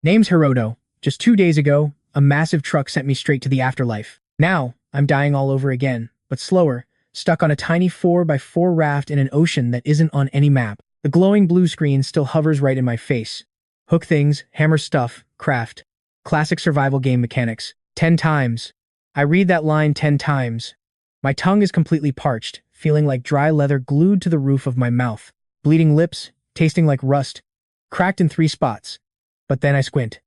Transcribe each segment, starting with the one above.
Name's Hiroto. Just 2 days ago, a massive truck sent me straight to the afterlife. Now, I'm dying all over again, but slower, stuck on a tiny 4x4 raft in an ocean that isn't on any map. The glowing blue screen still hovers right in my face. Hook things, hammer stuff, craft. Classic survival game mechanics. 10 times. I read that line 10 times. My tongue is completely parched, feeling like dry leather glued to the roof of my mouth. Bleeding lips, tasting like rust. Cracked in 3 spots. But then I squint.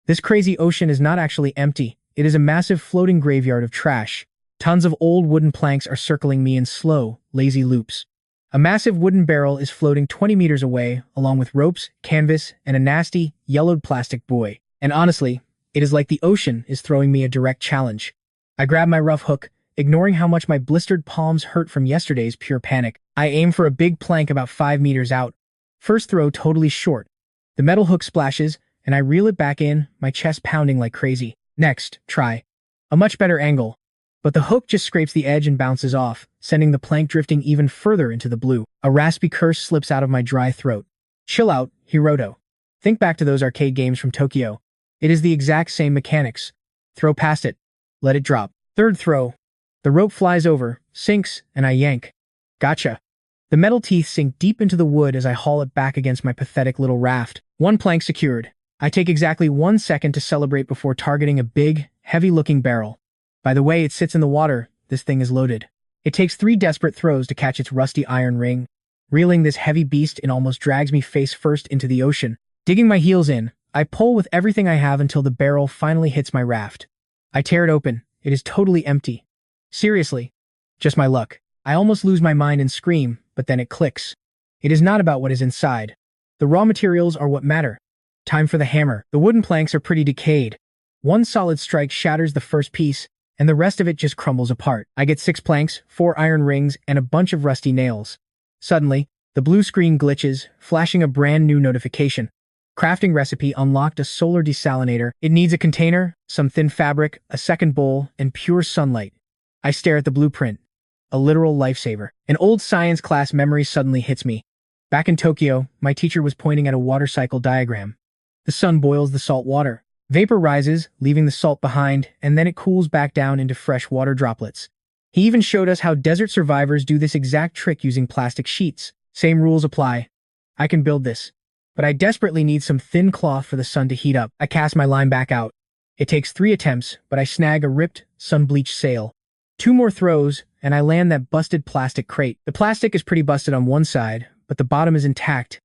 This crazy ocean is not actually empty. It is a massive floating graveyard of trash. Tons of old wooden planks are circling me in slow, lazy loops. A massive wooden barrel is floating 20 meters away, along with ropes, canvas, and a nasty, yellowed plastic buoy. And honestly, it is like the ocean is throwing me a direct challenge. I grab my rough hook, ignoring how much my blistered palms hurt from yesterday's pure panic. I aim for a big plank about 5 meters out. First throw totally short. The metal hook splashes, and I reel it back in, my chest pounding like crazy. Next, try. A much better angle. But the hook just scrapes the edge and bounces off, sending the plank drifting even further into the blue. A raspy curse slips out of my dry throat. Chill out, Hiroto. Think back to those arcade games from Tokyo. It is the exact same mechanics. Throw past it. Let it drop. Third throw. The rope flies over, sinks, and I yank. Gotcha. The metal teeth sink deep into the wood as I haul it back against my pathetic little raft. 1 plank secured. I take exactly 1 second to celebrate before targeting a big, heavy-looking barrel. By the way it sits in the water, this thing is loaded. It takes 3 desperate throws to catch its rusty iron ring. Reeling this heavy beast, it almost drags me face first into the ocean. Digging my heels in, I pull with everything I have until the barrel finally hits my raft. I tear it open. It is totally empty. Seriously. Just my luck. I almost lose my mind and scream, but then it clicks. It is not about what is inside. The raw materials are what matter. Time for the hammer. The wooden planks are pretty decayed. 1 solid strike shatters the first piece, and the rest of it just crumbles apart. I get 6 planks, 4 iron rings, and a bunch of rusty nails. Suddenly, the blue screen glitches, flashing a brand new notification. Crafting recipe unlocked: a solar desalinator. It needs a container, some thin fabric, a second bowl, and pure sunlight. I stare at the blueprint. A literal lifesaver. An old science class memory suddenly hits me. Back in Tokyo, my teacher was pointing at a water cycle diagram. The sun boils the salt water. Vapor rises, leaving the salt behind, and then it cools back down into fresh water droplets. He even showed us how desert survivors do this exact trick using plastic sheets. Same rules apply. I can build this. But I desperately need some thin cloth for the sun to heat up. I cast my line back out. It takes 3 attempts, but I snag a ripped, sun-bleached sail. 2 more throws, and I land that busted plastic crate. The plastic is pretty busted on one side, but the bottom is intact.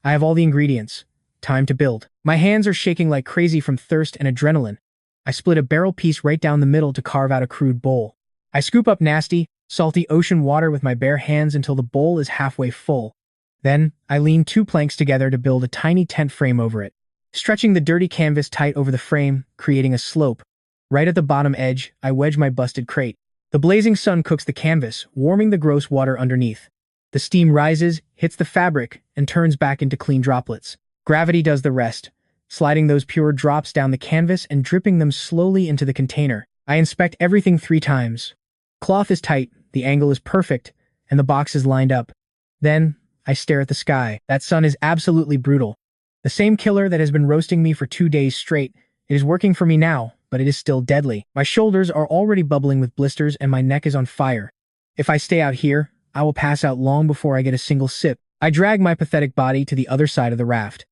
I have all the ingredients. Time to build. My hands are shaking like crazy from thirst and adrenaline. I split a barrel piece right down the middle to carve out a crude bowl. I scoop up nasty, salty ocean water with my bare hands until the bowl is halfway full. Then, I lean 2 planks together to build a tiny tent frame over it. Stretching the dirty canvas tight over the frame, creating a slope. Right at the bottom edge, I wedge my busted crate. The blazing sun cooks the canvas, warming the gross water underneath. The steam rises, hits the fabric, and turns back into clean droplets. Gravity does the rest, sliding those pure drops down the canvas and dripping them slowly into the container. I inspect everything 3 times. Cloth is tight, the angle is perfect, and the box is lined up. Then, I stare at the sky. That sun is absolutely brutal. The same killer that has been roasting me for 2 days straight. It is working for me now, but it is still deadly. My shoulders are already bubbling with blisters and my neck is on fire. If I stay out here, I will pass out long before I get a single sip. I drag my pathetic body to the other side of the raft.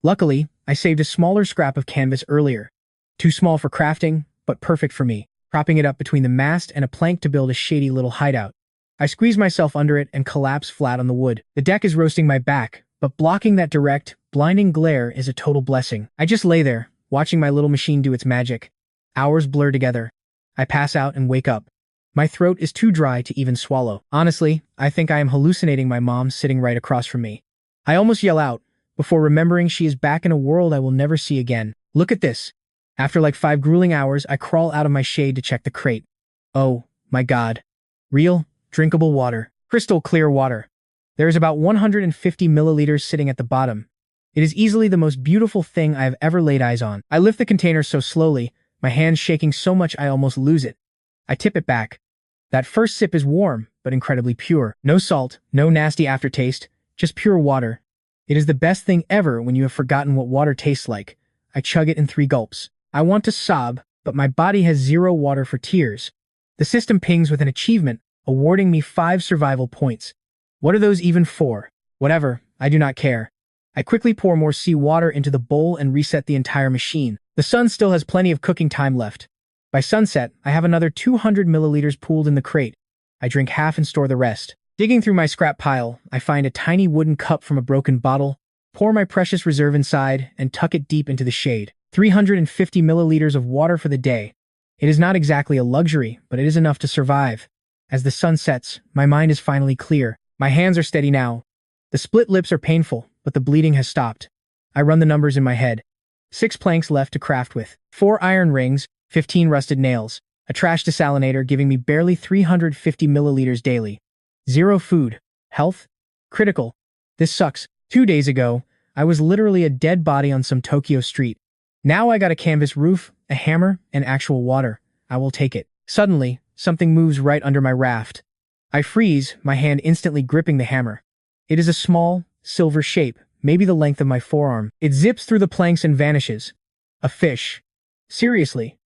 Luckily, I saved a smaller scrap of canvas earlier. Too small for crafting, but perfect for me, propping it up between the mast and a plank to build a shady little hideout. I squeeze myself under it and collapse flat on the wood. The deck is roasting my back, but blocking that direct, blinding glare is a total blessing. I just lay there, watching my little machine do its magic. Hours blur together. I pass out and wake up. My throat is too dry to even swallow. Honestly, I think I am hallucinating my mom sitting right across from me. I almost yell out, before remembering she is back in a world I will never see again. Look at this. After like 5 grueling hours, I crawl out of my shade to check the crate. Oh, my God. Real, drinkable water. Crystal clear water. There is about 150 milliliters sitting at the bottom. It is easily the most beautiful thing I have ever laid eyes on. I lift the container so slowly, my hands shaking so much I almost lose it. I tip it back. That first sip is warm, but incredibly pure. No salt, no nasty aftertaste, just pure water. It is the best thing ever when you have forgotten what water tastes like. I chug it in 3 gulps. I want to sob, but my body has 0 water for tears. The system pings with an achievement, awarding me 5 survival points. What are those even for? Whatever, I do not care. I quickly pour more seawater into the bowl and reset the entire machine. The sun still has plenty of cooking time left. By sunset, I have another 200 milliliters pooled in the crate. I drink half and store the rest. Digging through my scrap pile, I find a tiny wooden cup from a broken bottle, pour my precious reserve inside, and tuck it deep into the shade. 350 milliliters of water for the day. It is not exactly a luxury, but it is enough to survive. As the sun sets, my mind is finally clear. My hands are steady now. The split lips are painful, but the bleeding has stopped. I run the numbers in my head. 6 planks left to craft with. 4 iron rings, 15 rusted nails. A trash desalinator giving me barely 350 milliliters daily. 0 food. Health? Critical. This sucks. 2 days ago, I was literally a dead body on some Tokyo street. Now I got a canvas roof, a hammer, and actual water. I will take it. Suddenly, something moves right under my raft. I freeze, my hand instantly gripping the hammer. It is a small, silver shape, maybe the length of my forearm. It zips through the planks and vanishes. A fish. Seriously.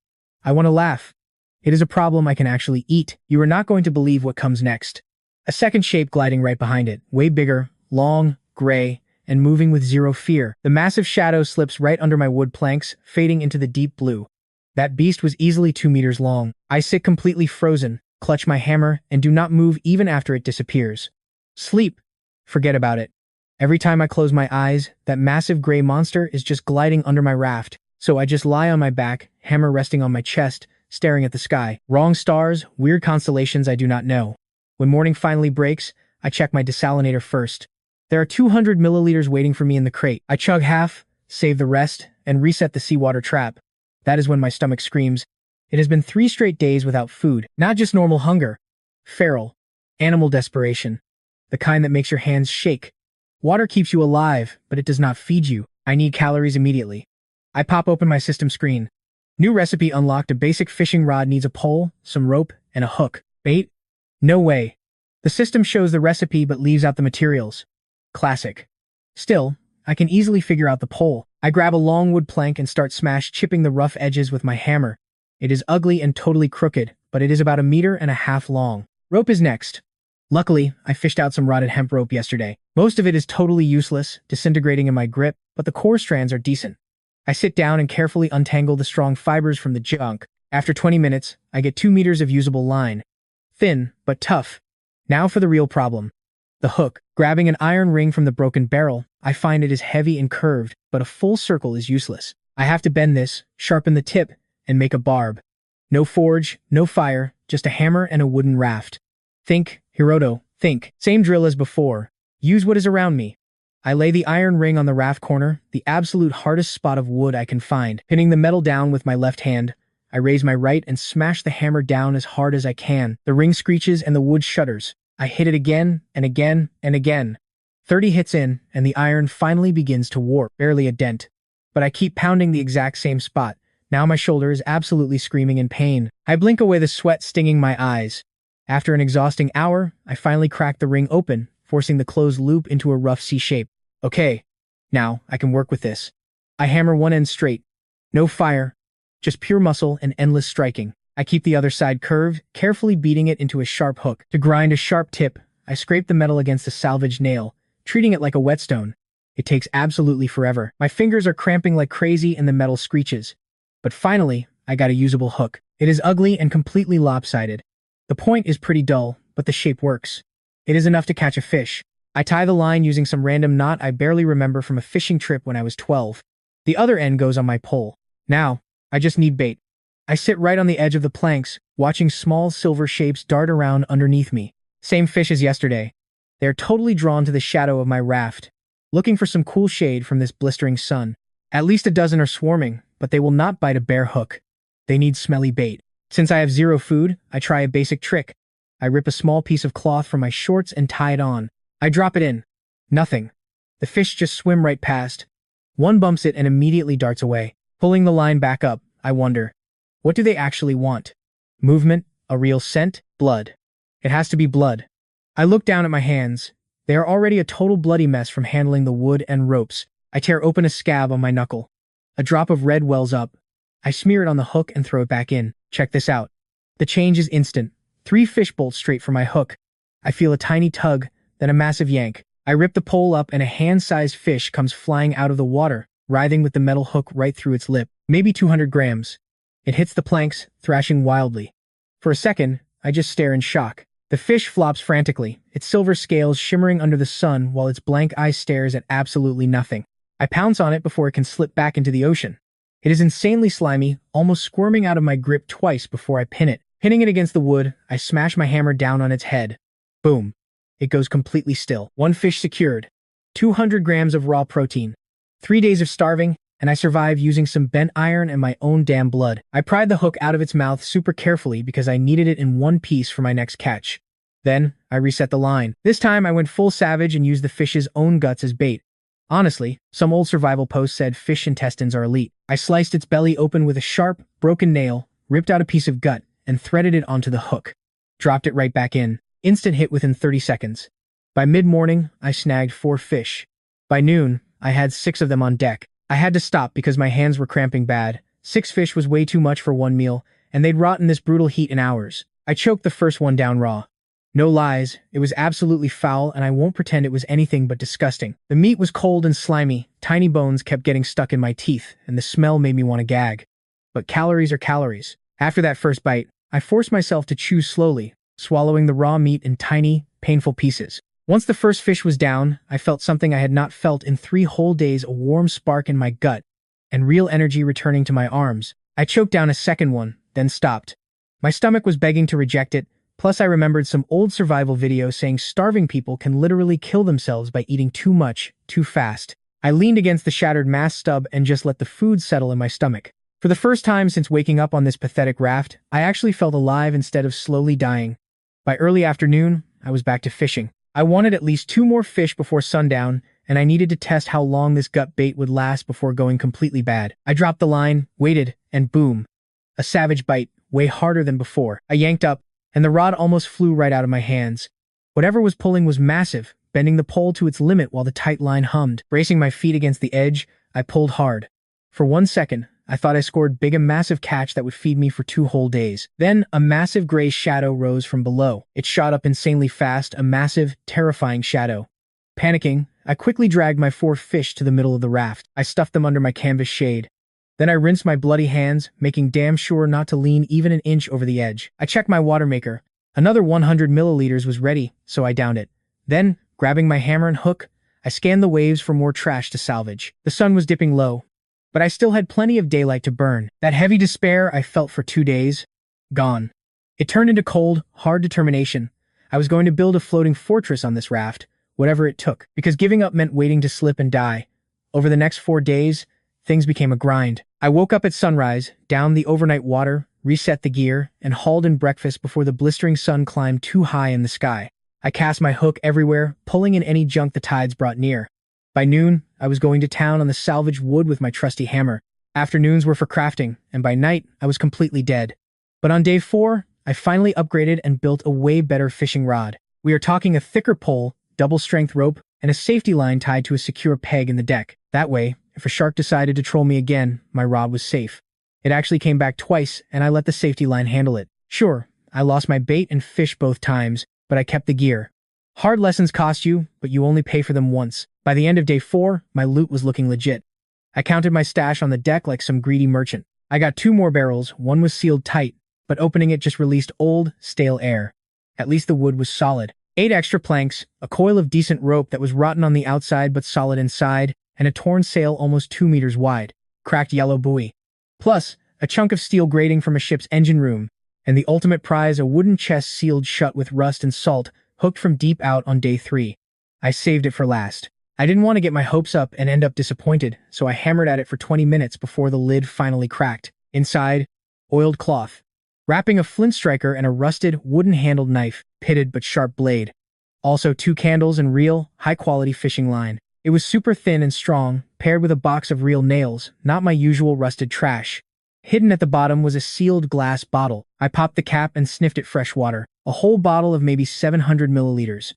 I want to laugh. It is a problem I can actually eat. You are not going to believe what comes next. A second shape gliding right behind it, way bigger, long, gray, and moving with 0 fear. The massive shadow slips right under my wood planks, fading into the deep blue. That beast was easily 2 meters long. I sit completely frozen, clutch my hammer, and do not move even after it disappears. Sleep. Forget about it. Every time I close my eyes, that massive gray monster is just gliding under my raft. So I just lie on my back, hammer resting on my chest, staring at the sky. Wrong stars, weird constellations I do not know. When morning finally breaks, I check my desalinator first. There are 200 milliliters waiting for me in the crate. I chug half, save the rest, and reset the seawater trap. That is when my stomach screams. It has been 3 straight days without food. Not just normal hunger. Feral. Animal desperation. The kind that makes your hands shake. Water keeps you alive, but it does not feed you. I need calories immediately. I pop open my system screen. New recipe unlocked. A basic fishing rod needs a pole, some rope, and a hook. Bait? No way. The system shows the recipe but leaves out the materials. Classic. Still, I can easily figure out the pole. I grab a long wood plank and start chipping the rough edges with my hammer. It is ugly and totally crooked, but it is about 1.5 meters long. Rope is next. Luckily, I fished out some rotted hemp rope yesterday. Most of it is totally useless, disintegrating in my grip, but the core strands are decent. I sit down and carefully untangle the strong fibers from the junk. After 20 minutes, I get 2 meters of usable line. Thin, but tough. Now for the real problem. The hook. Grabbing an iron ring from the broken barrel, I find it is heavy and curved, but a full circle is useless. I have to bend this, sharpen the tip, and make a barb. No forge, no fire, just a hammer and a wooden raft. Think, Hiroto, think. Same drill as before. Use what is around me. I lay the iron ring on the raft corner, the absolute hardest spot of wood I can find. Pinning the metal down with my left hand, I raise my right and smash the hammer down as hard as I can. The ring screeches and the wood shudders. I hit it again and again and again. 30 hits in, and the iron finally begins to warp, barely a dent. But I keep pounding the exact same spot. Now my shoulder is absolutely screaming in pain. I blink away the sweat stinging my eyes. After an exhausting hour, I finally crack the ring open, forcing the closed loop into a rough C shape. Okay, now I can work with this. I hammer one end straight. No fire, just pure muscle and endless striking. I keep the other side curved, carefully beating it into a sharp hook. To grind a sharp tip, I scrape the metal against a salvaged nail, treating it like a whetstone. It takes absolutely forever. My fingers are cramping like crazy and the metal screeches. But finally, I got a usable hook. It is ugly and completely lopsided. The point is pretty dull, but the shape works. It is enough to catch a fish. I tie the line using some random knot I barely remember from a fishing trip when I was 12. The other end goes on my pole. Now, I just need bait. I sit right on the edge of the planks, watching small silver shapes dart around underneath me. Same fish as yesterday. They are totally drawn to the shadow of my raft, looking for some cool shade from this blistering sun. At least a dozen are swarming, but they will not bite a bare hook. They need smelly bait. Since I have 0 food, I try a basic trick. I rip a small piece of cloth from my shorts and tie it on. I drop it in. Nothing. The fish just swim right past. One bumps it and immediately darts away. Pulling the line back up, I wonder, what do they actually want? Movement? A real scent? Blood. It has to be blood. I look down at my hands. They are already a total bloody mess from handling the wood and ropes. I tear open a scab on my knuckle. A drop of red wells up. I smear it on the hook and throw it back in. Check this out. The change is instant. 3 fish bolts straight for my hook. I feel a tiny tug, then a massive yank. I rip the pole up and a hand-sized fish comes flying out of the water, writhing with the metal hook right through its lip. Maybe 200 grams. It hits the planks, thrashing wildly. For a second, I just stare in shock. The fish flops frantically, its silver scales shimmering under the sun while its blank eye stares at absolutely nothing. I pounce on it before it can slip back into the ocean. It is insanely slimy, almost squirming out of my grip twice before I pin it. Pinning it against the wood, I smash my hammer down on its head. Boom. It goes completely still. 1 fish secured. 200 grams of raw protein. 3 days of starving, and I survive using some bent iron and my own damn blood. I pried the hook out of its mouth super carefully because I needed it in one piece for my next catch. Then, I reset the line. This time I went full savage and used the fish's own guts as bait. Honestly, some old survival post said fish intestines are elite. I sliced its belly open with a sharp, broken nail, ripped out a piece of gut, and threaded it onto the hook. Dropped it right back in. Instant hit within 30 seconds. By mid-morning, I snagged 4 fish. By noon, I had 6 of them on deck. I had to stop because my hands were cramping bad. 6 fish was way too much for one meal, and they'd rot in this brutal heat in hours. I choked the first one down raw. No lies, it was absolutely foul, and I won't pretend it was anything but disgusting. The meat was cold and slimy, tiny bones kept getting stuck in my teeth, and the smell made me want to gag. But calories are calories. After that first bite, I forced myself to chew slowly, swallowing the raw meat in tiny, painful pieces. Once the first fish was down, I felt something I had not felt in 3 whole days, a warm spark in my gut, and real energy returning to my arms. I choked down a second one, then stopped. My stomach was begging to reject it, plus I remembered some old survival video saying starving people can literally kill themselves by eating too much, too fast. I leaned against the shattered mast stub and just let the food settle in my stomach. For the first time since waking up on this pathetic raft, I actually felt alive instead of slowly dying. By early afternoon, I was back to fishing. I wanted at least 2 more fish before sundown, and I needed to test how long this gut bait would last before going completely bad. I dropped the line, waited, and boom. A savage bite, way harder than before. I yanked up, and the rod almost flew right out of my hands. Whatever was pulling was massive, bending the pole to its limit while the tight line hummed. Bracing my feet against the edge, I pulled hard. For 1 second, I thought I scored big a massive catch that would feed me for 2 whole days. Then, a massive gray shadow rose from below. It shot up insanely fast, a massive, terrifying shadow. Panicking, I quickly dragged my 4 fish to the middle of the raft. I stuffed them under my canvas shade. Then I rinsed my bloody hands, making damn sure not to lean even an inch over the edge. I checked my water maker. Another 100 milliliters was ready, so I downed it. Then, grabbing my hammer and hook, I scanned the waves for more trash to salvage. The sun was dipping low, but I still had plenty of daylight to burn. That heavy despair I felt for 2 days, gone. It turned into cold, hard determination. I was going to build a floating fortress on this raft, whatever it took, because giving up meant waiting to slip and die. Over the next 4 days, things became a grind. I woke up at sunrise, downed the overnight water, reset the gear, and hauled in breakfast before the blistering sun climbed too high in the sky. I cast my hook everywhere, pulling in any junk the tides brought near. By noon, I was going to town on the salvaged wood with my trusty hammer. Afternoons were for crafting, and by night, I was completely dead. But on day 4, I finally upgraded and built a way better fishing rod. We are talking a thicker pole, double-strength rope, and a safety line tied to a secure peg in the deck. That way, if a shark decided to troll me again, my rod was safe. It actually came back twice, and I let the safety line handle it. Sure, I lost my bait and fish both times, but I kept the gear. Hard lessons cost you, but you only pay for them once. By the end of day 4, my loot was looking legit. I counted my stash on the deck like some greedy merchant. I got 2 more barrels, one was sealed tight, but opening it just released old, stale air. At least the wood was solid. 8 extra planks, a coil of decent rope that was rotten on the outside but solid inside, and a torn sail almost 2 meters wide. Cracked yellow buoy. Plus, a chunk of steel grating from a ship's engine room, and the ultimate prize, a wooden chest sealed shut with rust and salt, hooked from deep out on day 3. I saved it for last. I didn't want to get my hopes up and end up disappointed, so I hammered at it for 20 minutes before the lid finally cracked. Inside, oiled cloth, wrapping a flint striker and a rusted, wooden-handled knife, pitted but sharp blade. Also 2 candles and real, high-quality fishing line. It was super thin and strong, paired with a box of real nails, not my usual rusted trash. Hidden at the bottom was a sealed glass bottle. I popped the cap and sniffed at fresh water, a whole bottle of maybe 700 milliliters.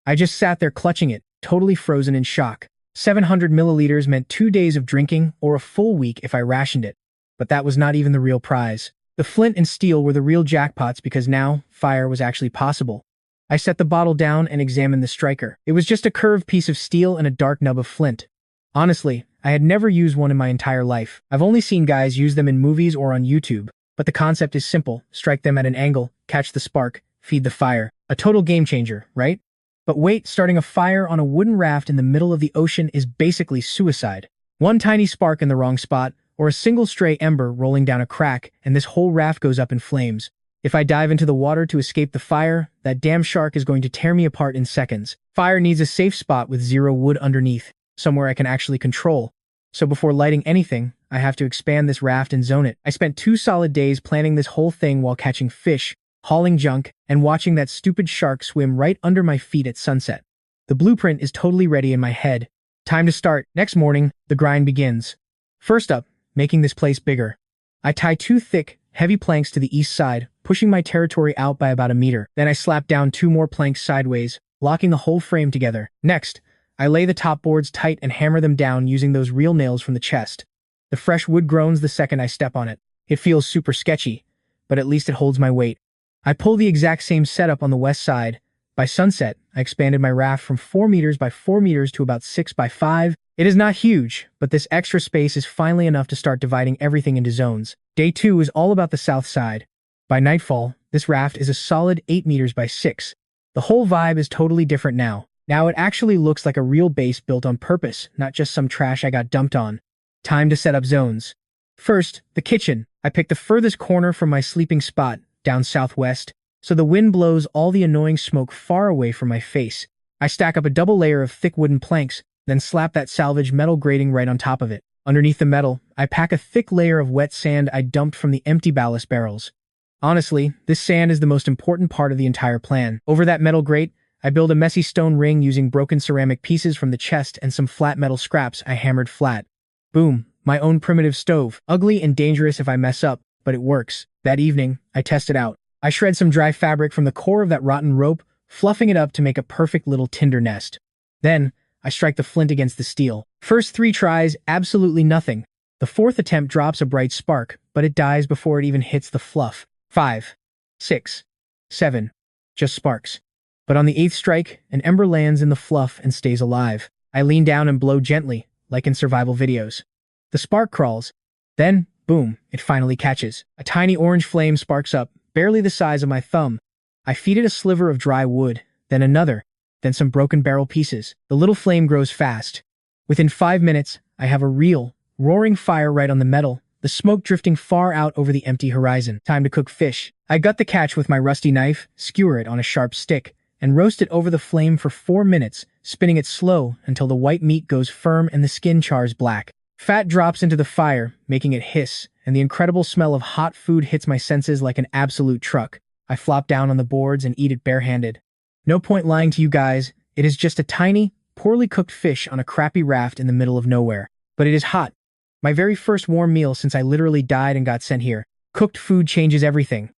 I just sat there clutching it, totally frozen in shock. 700 milliliters meant 2 days of drinking or a full week if I rationed it. But that was not even the real prize. The flint and steel were the real jackpots because now fire was actually possible. I set the bottle down and examined the striker. It was just a curved piece of steel and a dark nub of flint. Honestly, I had never used one in my entire life. I've only seen guys use them in movies or on YouTube. But the concept is simple. Strike them at an angle, catch the spark, feed the fire. A total game changer, right? But wait, starting a fire on a wooden raft in the middle of the ocean is basically suicide. One tiny spark in the wrong spot, or a single stray ember rolling down a crack, and this whole raft goes up in flames. If I dive into the water to escape the fire, that damn shark is going to tear me apart in seconds. Fire needs a safe spot with zero wood underneath, somewhere I can actually control. So before lighting anything, I have to expand this raft and zone it. I spent 2 solid days planning this whole thing while catching fish, hauling junk, and watching that stupid shark swim right under my feet at sunset. The blueprint is totally ready in my head. Time to start. Next morning, the grind begins. First up, making this place bigger. I tie 2 thick, heavy planks to the east side, pushing my territory out by about a meter. Then I slap down 2 more planks sideways, locking the whole frame together. Next, I lay the top boards tight and hammer them down using those real nails from the chest. The fresh wood groans the second I step on it. It feels super sketchy, but at least it holds my weight. I pull the exact same setup on the west side. By sunset, I expanded my raft from 4 meters by 4 meters to about 6 by 5. It is not huge, but this extra space is finally enough to start dividing everything into zones. Day 2 is all about the south side. By nightfall, this raft is a solid 8 meters by 6. The whole vibe is totally different now. Now it actually looks like a real base built on purpose, not just some trash I got dumped on. Time to set up zones. First, the kitchen. I picked the furthest corner from my sleeping spot, down southwest, so the wind blows all the annoying smoke far away from my face. I stack up a double layer of thick wooden planks, then slap that salvage metal grating right on top of it. Underneath the metal, I pack a thick layer of wet sand I dumped from the empty ballast barrels. Honestly, this sand is the most important part of the entire plan. Over that metal grate, I build a messy stone ring using broken ceramic pieces from the chest and some flat metal scraps I hammered flat. Boom, my own primitive stove. Ugly and dangerous if I mess up, but it works. That evening, I test it out. I shred some dry fabric from the core of that rotten rope, fluffing it up to make a perfect little tinder nest. Then, I strike the flint against the steel. First 3 tries, absolutely nothing. The 4th attempt drops a bright spark, but it dies before it even hits the fluff. 5, 6, 7, just sparks. But on the 8th strike, an ember lands in the fluff and stays alive. I lean down and blow gently, like in survival videos. The spark crawls. Then, boom, it finally catches. A tiny orange flame sparks up, barely the size of my thumb. I feed it a sliver of dry wood, then another, then some broken barrel pieces. The little flame grows fast. Within 5 minutes, I have a real, roaring fire right on the metal, the smoke drifting far out over the empty horizon. Time to cook fish. I gut the catch with my rusty knife, skewer it on a sharp stick, and roast it over the flame for 4 minutes, spinning it slow until the white meat goes firm and the skin chars black. Fat drops into the fire, making it hiss, and the incredible smell of hot food hits my senses like an absolute truck. I flop down on the boards and eat it barehanded. No point lying to you guys, it is just a tiny, poorly cooked fish on a crappy raft in the middle of nowhere. But it is hot. My very first warm meal since I literally died and got sent here. Cooked food changes everything.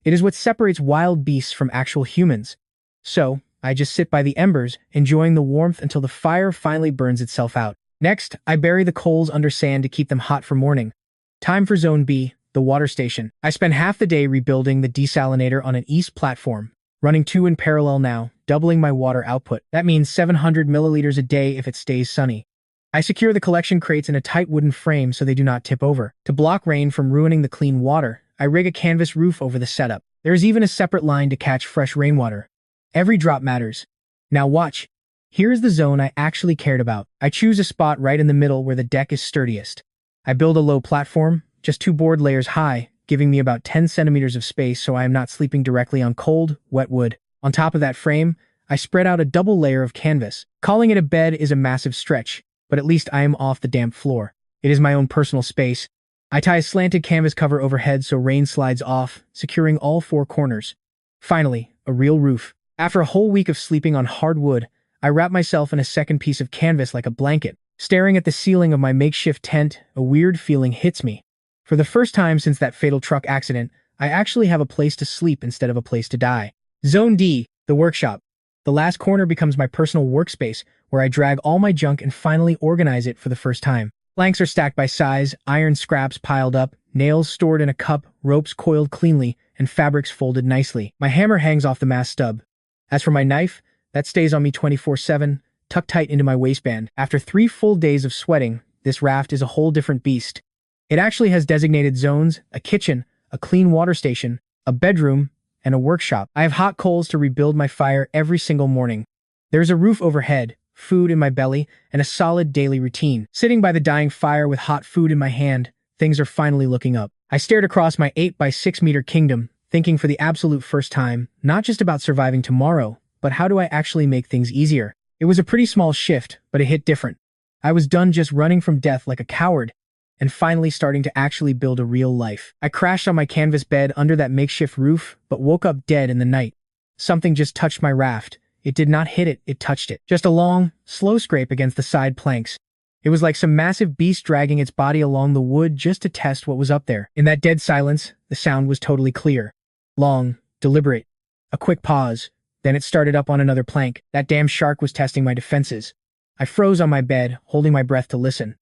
It is what separates wild beasts from actual humans. So, I just sit by the embers, enjoying the warmth until the fire finally burns itself out. Next, I bury the coals under sand to keep them hot for morning. Time for Zone B, the water station. I spend half the day rebuilding the desalinator on an east platform, running 2 in parallel now, doubling my water output. That means 700 milliliters a day if it stays sunny. I secure the collection crates in a tight wooden frame so they do not tip over. To block rain from ruining the clean water, I rig a canvas roof over the setup. There is even a separate line to catch fresh rainwater. Every drop matters. Now watch. Here is the zone I actually cared about. I choose a spot right in the middle where the deck is sturdiest. I build a low platform, just 2 board layers high, giving me about 10 centimeters of space so I am not sleeping directly on cold, wet wood. On top of that frame, I spread out a double layer of canvas. Calling it a bed is a massive stretch, but at least I am off the damp floor. It is my own personal space. I tie a slanted canvas cover overhead so rain slides off, securing all 4 corners. Finally, a real roof. After a whole week of sleeping on hardwood, I wrap myself in a second piece of canvas like a blanket. Staring at the ceiling of my makeshift tent, a weird feeling hits me. For the first time since that fatal truck accident, I actually have a place to sleep instead of a place to die. Zone D, the workshop. The last corner becomes my personal workspace, where I drag all my junk and finally organize it for the first time. Planks are stacked by size, iron scraps piled up, nails stored in a cup, ropes coiled cleanly, and fabrics folded nicely. My hammer hangs off the mast stub. As for my knife, that stays on me 24/7, tucked tight into my waistband. After 3 full days of sweating, this raft is a whole different beast. It actually has designated zones, a kitchen, a clean water station, a bedroom, and a workshop. I have hot coals to rebuild my fire every single morning. There's a roof overhead, food in my belly, and a solid daily routine. Sitting by the dying fire with hot food in my hand, things are finally looking up. I stared across my 8 by 6 meter kingdom, thinking for the absolute first time, not just about surviving tomorrow, but how do I actually make things easier? It was a pretty small shift, but it hit different. I was done just running from death like a coward, and finally starting to actually build a real life. I crashed on my canvas bed under that makeshift roof, but woke up dead in the night. Something just touched my raft. It did not hit it, it touched it. Just a long, slow scrape against the side planks. It was like some massive beast dragging its body along the wood just to test what was up there. In that dead silence, the sound was totally clear. Long, deliberate. A quick pause. Then it started up on another plank. That damn shark was testing my defenses. I froze on my bed, holding my breath to listen.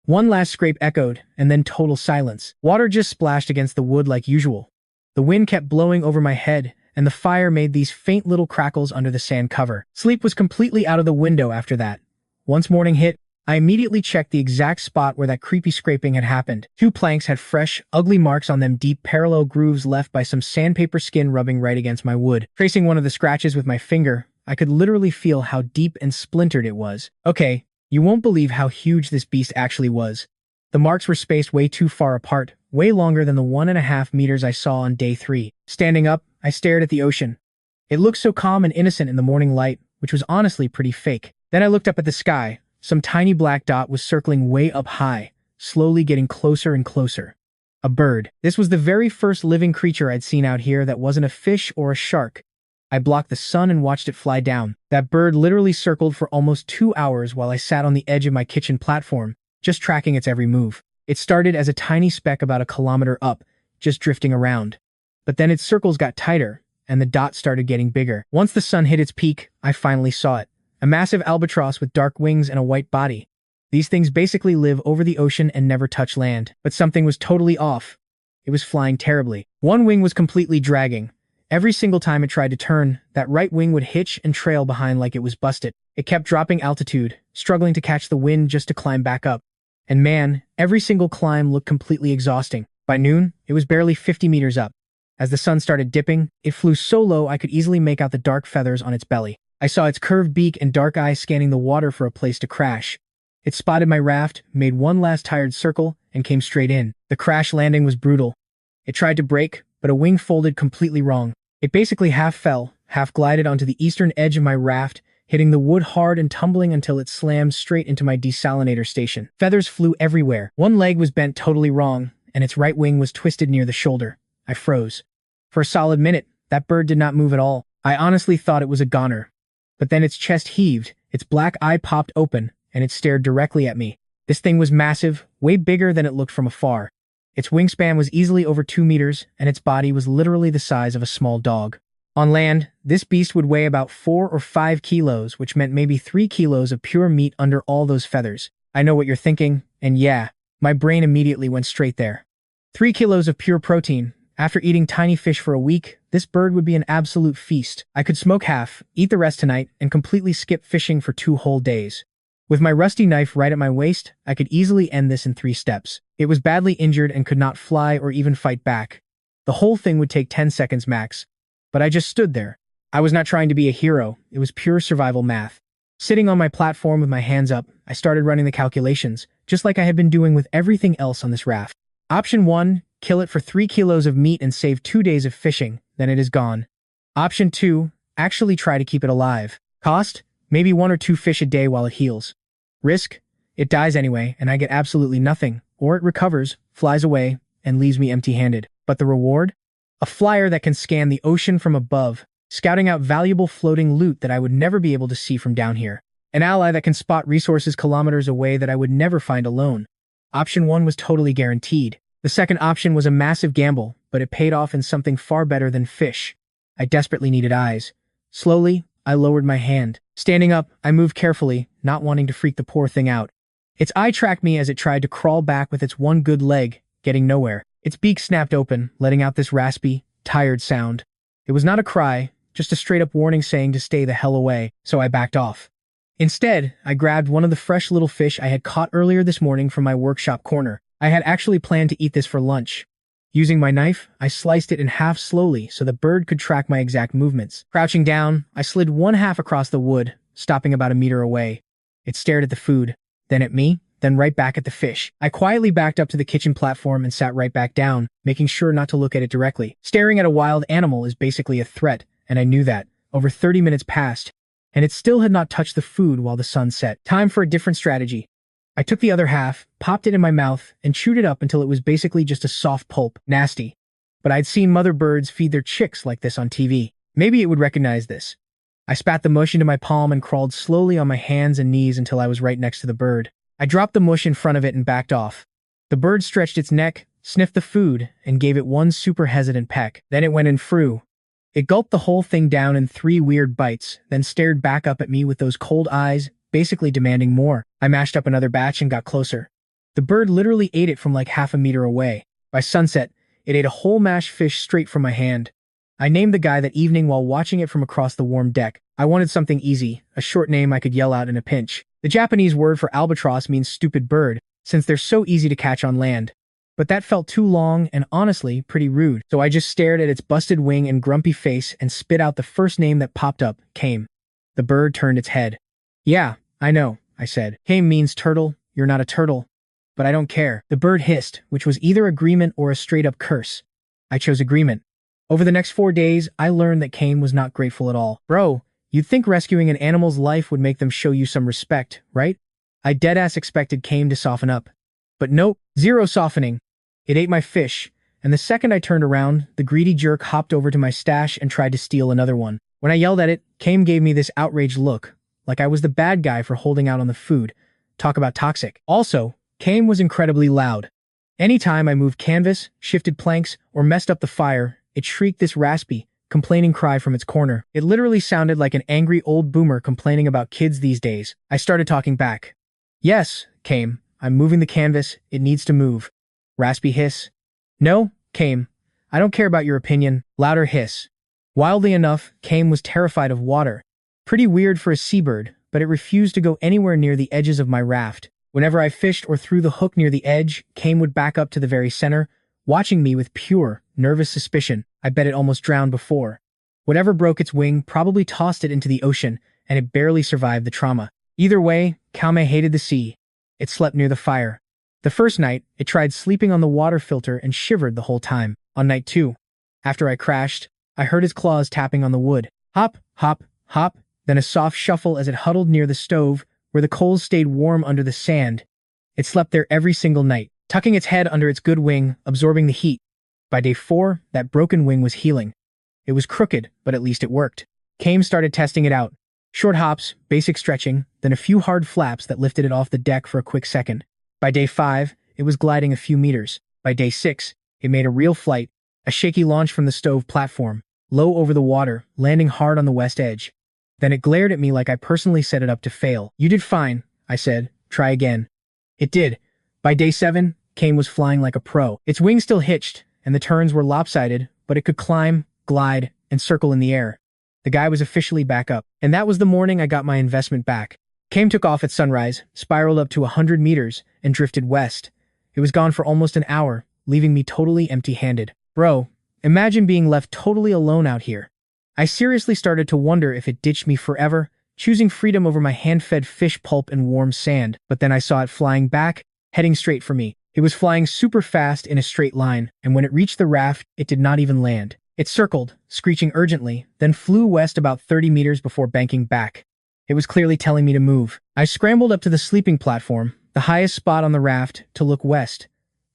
One last scrape echoed, and then total silence. Water just splashed against the wood like usual. The wind kept blowing over my head, and the fire made these faint little crackles under the sand cover. Sleep was completely out of the window after that. Once morning hit, I immediately checked the exact spot where that creepy scraping had happened. 2 planks had fresh, ugly marks on them, deep parallel grooves left by some sandpaper skin rubbing right against my wood. Tracing one of the scratches with my finger, I could literally feel how deep and splintered it was. Okay, you won't believe how huge this beast actually was. The marks were spaced way too far apart, way longer than the 1.5 meters I saw on day 3. Standing up, I stared at the ocean. It looked so calm and innocent in the morning light, which was honestly pretty fake. Then I looked up at the sky. Some tiny black dot was circling way up high, slowly getting closer and closer. A bird. This was the very first living creature I'd seen out here that wasn't a fish or a shark. I blocked the sun and watched it fly down. That bird literally circled for almost 2 hours while I sat on the edge of my kitchen platform, just tracking its every move. It started as a tiny speck about a kilometer up, just drifting around. But then its circles got tighter, and the dot started getting bigger. Once the sun hit its peak, I finally saw it. A massive albatross with dark wings and a white body. These things basically live over the ocean and never touch land. But something was totally off. It was flying terribly. One wing was completely dragging. Every single time it tried to turn, that right wing would hitch and trail behind like it was busted. It kept dropping altitude, struggling to catch the wind just to climb back up. And man, every single climb looked completely exhausting. By noon, it was barely 50 meters up. As the sun started dipping, it flew so low I could easily make out the dark feathers on its belly. I saw its curved beak and dark eyes scanning the water for a place to crash. It spotted my raft, made one last tired circle, and came straight in. The crash landing was brutal. It tried to brake, but a wing folded completely wrong. It basically half fell, half glided onto the eastern edge of my raft, hitting the wood hard and tumbling until it slammed straight into my desalinator station. Feathers flew everywhere. One leg was bent totally wrong, and its right wing was twisted near the shoulder. I froze. For a solid minute, that bird did not move at all. I honestly thought it was a goner. But then its chest heaved, its black eye popped open, and it stared directly at me. This thing was massive, way bigger than it looked from afar. Its wingspan was easily over 2 meters, and its body was literally the size of a small dog. On land, this beast would weigh about 4 or 5 kilos, which meant maybe 3 kilos of pure meat under all those feathers. I know what you're thinking, and yeah, my brain immediately went straight there. 3 kilos of pure protein. After eating tiny fish for a week, this bird would be an absolute feast. I could smoke half, eat the rest tonight, and completely skip fishing for 2 whole days. With my rusty knife right at my waist, I could easily end this in 3 steps. It was badly injured and could not fly or even fight back. The whole thing would take 10 seconds max. But I just stood there. I was not trying to be a hero, it was pure survival math. Sitting on my platform with my hands up, I started running the calculations, just like I had been doing with everything else on this raft. Option 1, kill it for 3 kilos of meat and save 2 days of fishing, then it is gone. Option 2, actually try to keep it alive. Cost? Maybe 1 or 2 fish a day while it heals. Risk? It dies anyway, and I get absolutely nothing, or it recovers, flies away, and leaves me empty-handed. But the reward? A flyer that can scan the ocean from above, scouting out valuable floating loot that I would never be able to see from down here. An ally that can spot resources kilometers away that I would never find alone. Option 1 was totally guaranteed. The second option was a massive gamble, but it paid off in something far better than fish. I desperately needed eyes. Slowly, I lowered my hand. Standing up, I moved carefully, not wanting to freak the poor thing out. Its eye tracked me as it tried to crawl back with its one good leg, getting nowhere. Its beak snapped open, letting out this raspy, tired sound. It was not a cry, just a straight-up warning saying to stay the hell away, so I backed off. Instead, I grabbed one of the fresh little fish I had caught earlier this morning from my workshop corner. I had actually planned to eat this for lunch. Using my knife, I sliced it in half slowly so the bird could track my exact movements. Crouching down, I slid one half across the wood, stopping about a meter away. It stared at the food, then at me, then right back at the fish. I quietly backed up to the kitchen platform and sat right back down, making sure not to look at it directly. Staring at a wild animal is basically a threat, and I knew that. Over 30 minutes passed, and it still had not touched the food while the sun set. Time for a different strategy. I took the other half, popped it in my mouth, and chewed it up until it was basically just a soft pulp. Nasty. But I'd seen mother birds feed their chicks like this on TV. Maybe it would recognize this. I spat the mush into my palm and crawled slowly on my hands and knees until I was right next to the bird. I dropped the mush in front of it and backed off. The bird stretched its neck, sniffed the food, and gave it one super hesitant peck. Then it went and flew. It gulped the whole thing down in 3 weird bites, then stared back up at me with those cold eyes, basically demanding more. I mashed up another batch and got closer. The bird literally ate it from like half a meter away. By sunset, it ate a whole mashed fish straight from my hand. I named the guy that evening while watching it from across the warm deck. I wanted something easy, a short name I could yell out in a pinch. The Japanese word for albatross means stupid bird, since they're so easy to catch on land. But that felt too long and honestly pretty rude, so I just stared at its busted wing and grumpy face and spit out the first name that popped up, Kame. The bird turned its head. Yeah, I know, I said. Kame means turtle, you're not a turtle. But I don't care. The bird hissed, which was either agreement or a straight-up curse. I chose agreement. Over the next 4 days, I learned that Kame was not grateful at all. Bro, you'd think rescuing an animal's life would make them show you some respect, right? I deadass expected Kame to soften up. But nope, zero softening. It ate my fish, and the second I turned around, the greedy jerk hopped over to my stash and tried to steal another one. When I yelled at it, Kame gave me this outraged look, like I was the bad guy for holding out on the food. Talk about toxic. Also, Kame was incredibly loud. Anytime I moved canvas, shifted planks, or messed up the fire, it shrieked this raspy, complaining cry from its corner. It literally sounded like an angry old boomer complaining about kids these days. I started talking back. Yes, Kame, I'm moving the canvas, it needs to move. Raspy hiss. No, Kame, I don't care about your opinion. Louder hiss. Wildly enough, Kame was terrified of water. Pretty weird for a seabird, but it refused to go anywhere near the edges of my raft. Whenever I fished or threw the hook near the edge, Kame would back up to the very center, watching me with pure, nervous suspicion. I bet it almost drowned before. Whatever broke its wing probably tossed it into the ocean, and it barely survived the trauma. Either way, Kame hated the sea. It slept near the fire. The first night, it tried sleeping on the water filter and shivered the whole time. On night 2, after I crashed, I heard its claws tapping on the wood. Hop, hop, hop, then a soft shuffle as it huddled near the stove, where the coals stayed warm under the sand. It slept there every single night, tucking its head under its good wing, absorbing the heat. By day 4, that broken wing was healing. It was crooked, but at least it worked. Kame started testing it out. Short hops, basic stretching, then a few hard flaps that lifted it off the deck for a quick second. By day 5, it was gliding a few meters. By day 6, it made a real flight, a shaky launch from the stove platform, low over the water, landing hard on the west edge. Then it glared at me like I personally set it up to fail. You did fine, I said. Try again. It did. By day 7, Kame was flying like a pro. Its wings still hitched, and the turns were lopsided, but it could climb, glide, and circle in the air. The guy was officially back up. And that was the morning I got my investment back. Kame took off at sunrise, spiraled up to 100 meters, and drifted west. It was gone for almost an hour, leaving me totally empty-handed. Bro, imagine being left totally alone out here. I seriously started to wonder if it ditched me forever, choosing freedom over my hand-fed fish pulp and warm sand. But then I saw it flying back, heading straight for me. It was flying super fast in a straight line, and when it reached the raft, it did not even land. It circled, screeching urgently, then flew west about 30 meters before banking back. It was clearly telling me to move. I scrambled up to the sleeping platform, the highest spot on the raft, to look west.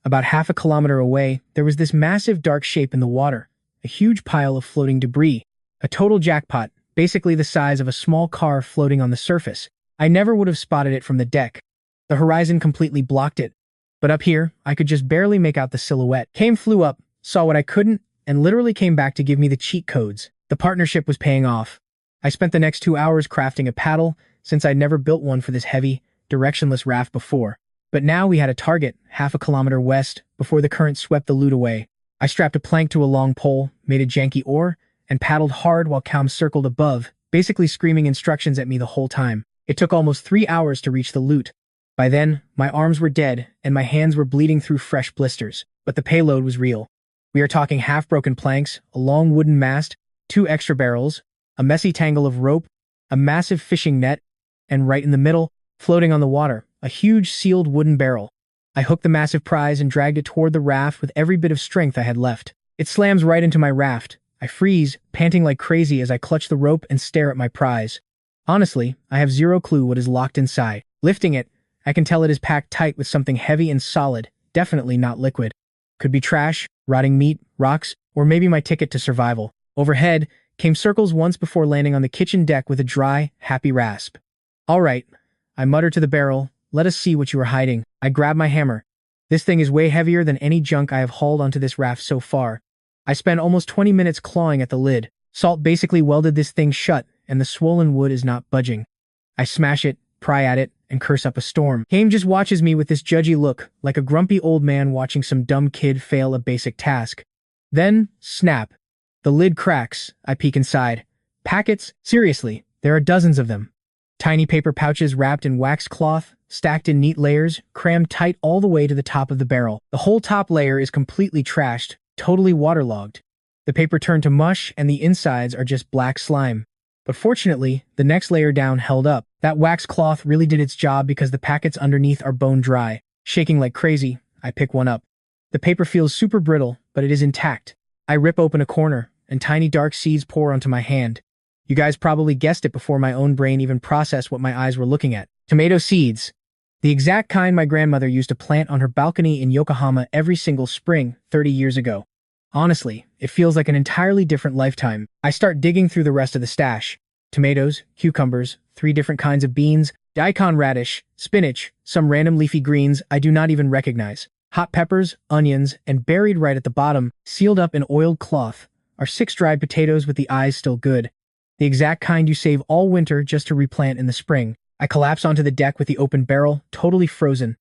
About half a kilometer away, there was this massive dark shape in the water, a huge pile of floating debris. A total jackpot, basically the size of a small car floating on the surface. I never would have spotted it from the deck. The horizon completely blocked it. But up here, I could just barely make out the silhouette. Kame flew up, saw what I couldn't, and literally came back to give me the cheat codes. The partnership was paying off. I spent the next 2 hours crafting a paddle, since I'd never built one for this heavy, directionless raft before. But now we had a target, half a kilometer west, before the current swept the loot away. I strapped a plank to a long pole, made a janky oar, and paddled hard while Calm circled above, basically screaming instructions at me the whole time. It took almost 3 hours to reach the loot. By then, my arms were dead, and my hands were bleeding through fresh blisters. But the payload was real. We are talking half-broken planks, a long wooden mast, 2 extra barrels, a messy tangle of rope, a massive fishing net, and right in the middle, floating on the water, a huge sealed wooden barrel. I hooked the massive prize and dragged it toward the raft with every bit of strength I had left. It slams right into my raft. I freeze, panting like crazy as I clutch the rope and stare at my prize. Honestly, I have zero clue what is locked inside. Lifting it, I can tell it is packed tight with something heavy and solid, definitely not liquid. Could be trash, rotting meat, rocks, or maybe my ticket to survival. Overhead came circles once before landing on the kitchen deck with a dry, happy rasp. "All right," I muttered to the barrel, "let us see what you are hiding." I grabbed my hammer. This thing is way heavier than any junk I have hauled onto this raft so far. I spent almost 20 minutes clawing at the lid. Salt basically welded this thing shut, and the swollen wood is not budging. I smash it, pry at it, and curse up a storm. Haim just watches me with this judgy look, like a grumpy old man watching some dumb kid fail a basic task. Then, snap. The lid cracks. I peek inside. Packets? Seriously, there are dozens of them. Tiny paper pouches wrapped in waxed cloth, stacked in neat layers, crammed tight all the way to the top of the barrel. The whole top layer is completely trashed, totally waterlogged. The paper turned to mush, and the insides are just black slime. But fortunately, the next layer down held up. That wax cloth really did its job because the packets underneath are bone dry. Shaking like crazy, I pick one up. The paper feels super brittle, but it is intact. I rip open a corner, and tiny dark seeds pour onto my hand. You guys probably guessed it before my own brain even processed what my eyes were looking at. Tomato seeds. The exact kind my grandmother used to plant on her balcony in Yokohama every single spring 30 years ago. Honestly, it feels like an entirely different lifetime. I start digging through the rest of the stash. Tomatoes, cucumbers, 3 different kinds of beans, daikon radish, spinach, some random leafy greens I do not even recognize, hot peppers, onions, and buried right at the bottom, sealed up in oiled cloth, are 6 dried potatoes with the eyes still good. The exact kind you save all winter just to replant in the spring. I collapse onto the deck with the open barrel, totally frozen.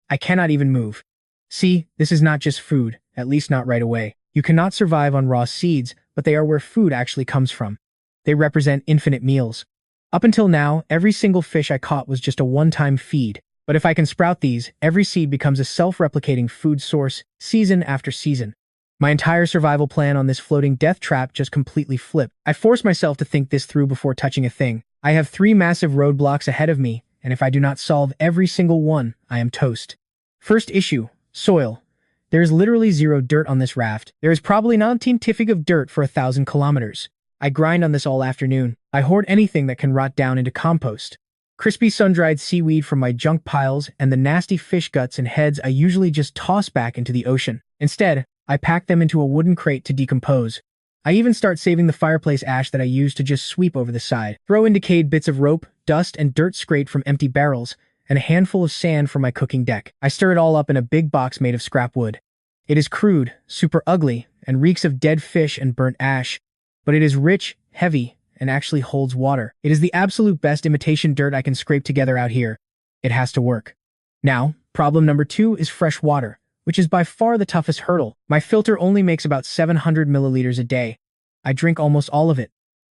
I cannot even move. See, this is not just food, at least not right away. You cannot survive on raw seeds, but they are where food actually comes from. They represent infinite meals. Up until now, every single fish I caught was just a one-time feed. But if I can sprout these, every seed becomes a self-replicating food source, season after season. My entire survival plan on this floating death trap just completely flipped. I force myself to think this through before touching a thing. I have 3 massive roadblocks ahead of me, and if I do not solve every single one, I am toast. First issue, soil. There is literally zero dirt on this raft. There is probably not scientific of dirt for 1,000 kilometers. I grind on this all afternoon. I hoard anything that can rot down into compost. Crispy sun-dried seaweed from my junk piles and the nasty fish guts and heads I usually just toss back into the ocean. Instead, I pack them into a wooden crate to decompose. I even start saving the fireplace ash that I use to just sweep over the side. Throw in decayed bits of rope, dust, and dirt scraped from empty barrels, and a handful of sand from my cooking deck. I stir it all up in a big box made of scrap wood. It is crude, super ugly, and reeks of dead fish and burnt ash, but it is rich, heavy, and actually holds water. It is the absolute best imitation dirt I can scrape together out here. It has to work. Now, problem number 2 is fresh water, which is by far the toughest hurdle. My filter only makes about 700 milliliters a day. I drink almost all of it.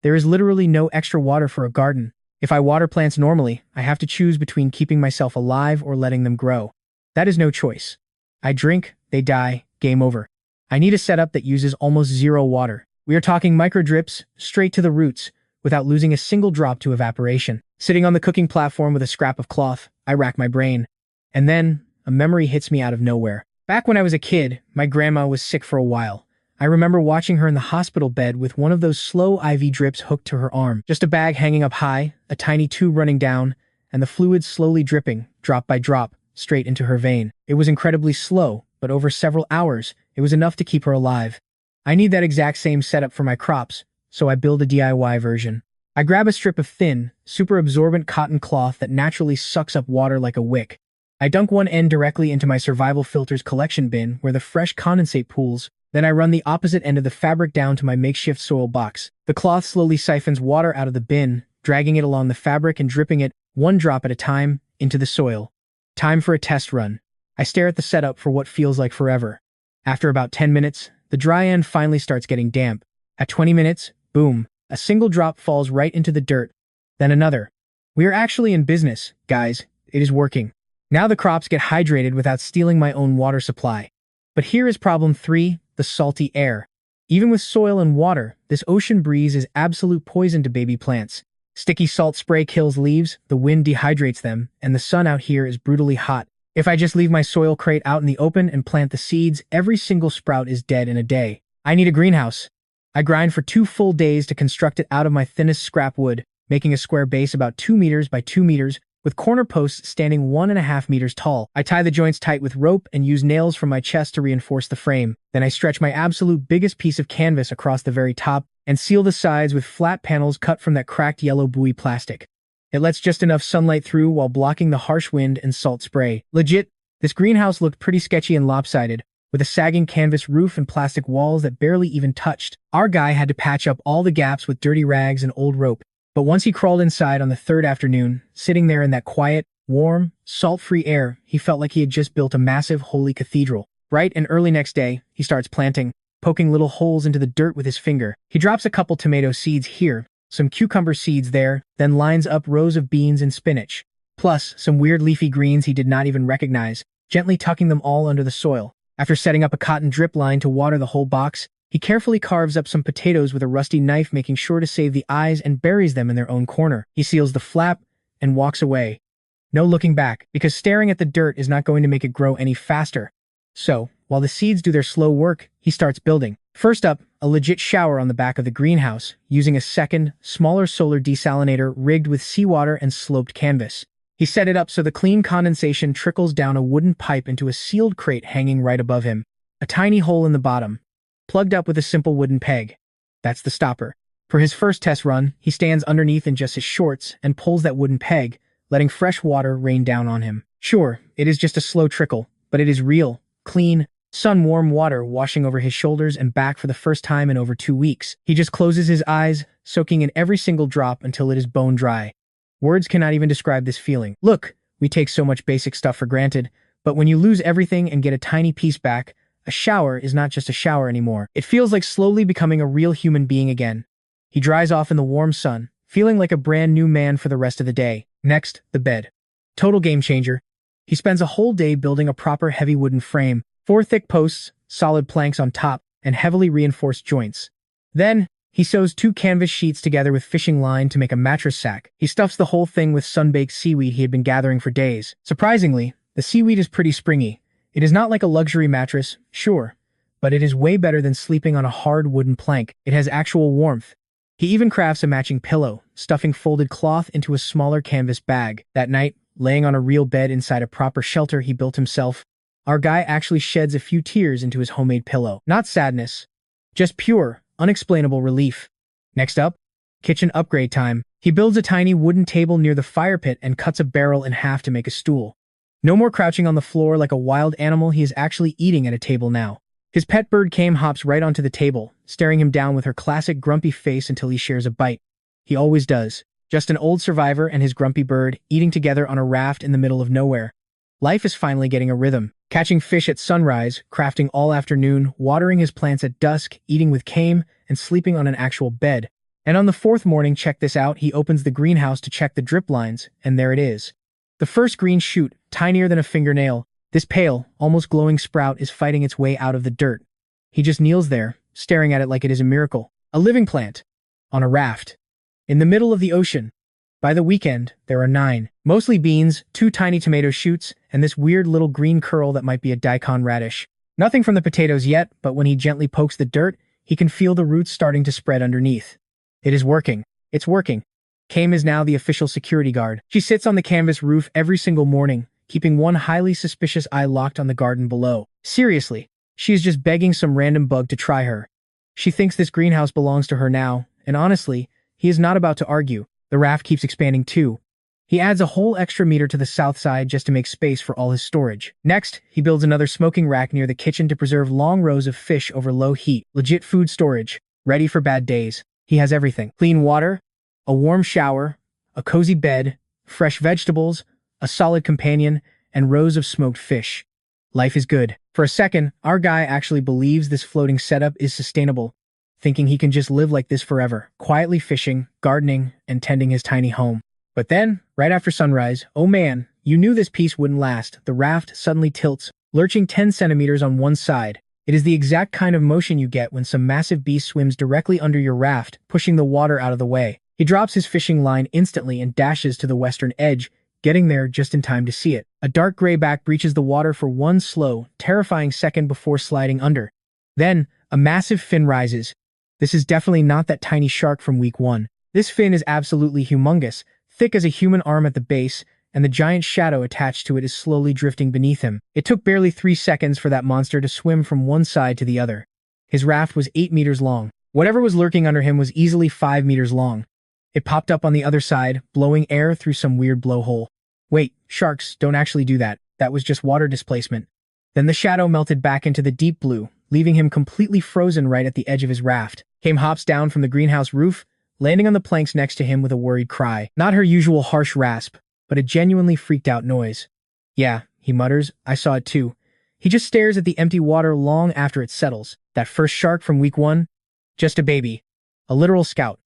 There is literally no extra water for a garden. If I water plants normally, I have to choose between keeping myself alive or letting them grow. That is no choice. I drink, they die, game over. I need a setup that uses almost zero water. We are talking micro drips, straight to the roots, without losing a single drop to evaporation. Sitting on the cooking platform with a scrap of cloth, I rack my brain. And then, a memory hits me out of nowhere. Back when I was a kid, my grandma was sick for a while. I remember watching her in the hospital bed with one of those slow IV drips hooked to her arm. Just a bag hanging up high, a tiny tube running down, and the fluid slowly dripping, drop by drop, straight into her vein. It was incredibly slow, but over several hours, it was enough to keep her alive. I need that exact same setup for my crops, so I build a DIY version. I grab a strip of thin, super absorbent cotton cloth that naturally sucks up water like a wick. I dunk one end directly into my survival filters collection bin where the fresh condensate pools, Then I run the opposite end of the fabric down to my makeshift soil box. The cloth slowly siphons water out of the bin, dragging it along the fabric and dripping it, one drop at a time, into the soil. Time for a test run. I stare at the setup for what feels like forever. After about 10 minutes, the dry end finally starts getting damp. At 20 minutes, boom, a single drop falls right into the dirt. Then another. We are actually in business, guys. It is working. Now the crops get hydrated without stealing my own water supply. But here is problem 3, the salty air. Even with soil and water, this ocean breeze is absolute poison to baby plants. Sticky salt spray kills leaves, the wind dehydrates them, and the sun out here is brutally hot. If I just leave my soil crate out in the open and plant the seeds, every single sprout is dead in a day. I need a greenhouse. I grind for 2 full days to construct it out of my thinnest scrap wood, making a square base about 2 meters by 2 meters, with corner posts standing 1.5 meters tall. I tie the joints tight with rope and use nails from my chest to reinforce the frame. Then I stretch my absolute biggest piece of canvas across the very top and seal the sides with flat panels cut from that cracked yellow buoy plastic. It lets just enough sunlight through while blocking the harsh wind and salt spray. Legit, this greenhouse looked pretty sketchy and lopsided, with a sagging canvas roof and plastic walls that barely even touched. Our guy had to patch up all the gaps with dirty rags and old rope. But once he crawled inside on the 3rd afternoon, sitting there in that quiet, warm, salt-free air, he felt like he had just built a massive holy cathedral. Bright and early next day, he starts planting, poking little holes into the dirt with his finger. He drops a couple tomato seeds here, some cucumber seeds there, then lines up rows of beans and spinach. Plus, some weird leafy greens he did not even recognize, gently tucking them all under the soil. After setting up a cotton drip line to water the whole box, he carefully carves up some potatoes with a rusty knife, making sure to save the eyes, and buries them in their own corner. He seals the flap and walks away. No looking back, because staring at the dirt is not going to make it grow any faster. So, while the seeds do their slow work, he starts building. First up, a legit shower on the back of the greenhouse, using a second, smaller solar desalinator rigged with seawater and sloped canvas. He set it up so the clean condensation trickles down a wooden pipe into a sealed crate hanging right above him. A tiny hole in the bottom, plugged up with a simple wooden peg. That's the stopper. For his first test run, he stands underneath in just his shorts and pulls that wooden peg, letting fresh water rain down on him. Sure, it is just a slow trickle, but it is real, clean, sun-warm water washing over his shoulders and back for the first time in over 2 weeks. He just closes his eyes, soaking in every single drop until it is bone dry. Words cannot even describe this feeling. Look, we take so much basic stuff for granted, but when you lose everything and get a tiny piece back, a shower is not just a shower anymore. It feels like slowly becoming a real human being again. He dries off in the warm sun, feeling like a brand new man for the rest of the day. Next, the bed. Total game changer. He spends a whole day building a proper heavy wooden frame, 4 thick posts, solid planks on top, and heavily reinforced joints. Then, he sews 2 canvas sheets together with fishing line to make a mattress sack. He stuffs the whole thing with sun-baked seaweed he had been gathering for days. Surprisingly, the seaweed is pretty springy. It is not like a luxury mattress, sure, but it is way better than sleeping on a hard wooden plank. It has actual warmth. He even crafts a matching pillow, stuffing folded cloth into a smaller canvas bag. That night, laying on a real bed inside a proper shelter he built himself, our guy actually sheds a few tears into his homemade pillow. Not sadness, just pure, unexplainable relief. Next up, kitchen upgrade time. He builds a tiny wooden table near the fire pit and cuts a barrel in half to make a stool. No more crouching on the floor like a wild animal, he is actually eating at a table now. His pet bird Kame hops right onto the table, staring him down with her classic grumpy face until he shares a bite. He always does. Just an old survivor and his grumpy bird, eating together on a raft in the middle of nowhere. Life is finally getting a rhythm. Catching fish at sunrise, crafting all afternoon, watering his plants at dusk, eating with Kame, and sleeping on an actual bed. And on the 4th morning, check this out, he opens the greenhouse to check the drip lines, and there it is. The first green shoot, tinier than a fingernail, this pale, almost glowing sprout is fighting its way out of the dirt. He just kneels there, staring at it like it is a miracle. A living plant. On a raft. In the middle of the ocean. By the weekend, there are 9. Mostly beans, 2 tiny tomato shoots, and this weird little green curl that might be a daikon radish. Nothing from the potatoes yet, but when he gently pokes the dirt, he can feel the roots starting to spread underneath. It is working. It's working. Kame is now the official security guard. She sits on the canvas roof every single morning, keeping one highly suspicious eye locked on the garden below. Seriously, she is just begging some random bug to try her. She thinks this greenhouse belongs to her now, and honestly, he is not about to argue. The raft keeps expanding too. He adds a whole extra meter to the south side just to make space for all his storage. Next, he builds another smoking rack near the kitchen to preserve long rows of fish over low heat. Legit food storage, ready for bad days. He has everything. Clean water, a warm shower, a cozy bed, fresh vegetables, a solid companion, and rows of smoked fish. Life is good. For a second, our guy actually believes this floating setup is sustainable, thinking he can just live like this forever, quietly fishing, gardening, and tending his tiny home. But then, right after sunrise, oh man, you knew this piece wouldn't last. The raft suddenly tilts, lurching 10 centimeters on one side. It is the exact kind of motion you get when some massive beast swims directly under your raft, pushing the water out of the way. He drops his fishing line instantly and dashes to the western edge, getting there just in time to see it. A dark gray back breaches the water for one slow, terrifying second before sliding under. Then, a massive fin rises. This is definitely not that tiny shark from week 1. This fin is absolutely humongous, thick as a human arm at the base, and the giant shadow attached to it is slowly drifting beneath him. It took barely 3 seconds for that monster to swim from one side to the other. His raft was 8 meters long. Whatever was lurking under him was easily 5 meters long. It popped up on the other side, blowing air through some weird blowhole. Wait, sharks don't actually do that. That was just water displacement. Then the shadow melted back into the deep blue, leaving him completely frozen right at the edge of his raft. Came hops down from the greenhouse roof, landing on the planks next to him with a worried cry. Not her usual harsh rasp, but a genuinely freaked out noise. Yeah, he mutters, I saw it too. He just stares at the empty water long after it settles. That first shark from week 1? Just a baby. A literal scout.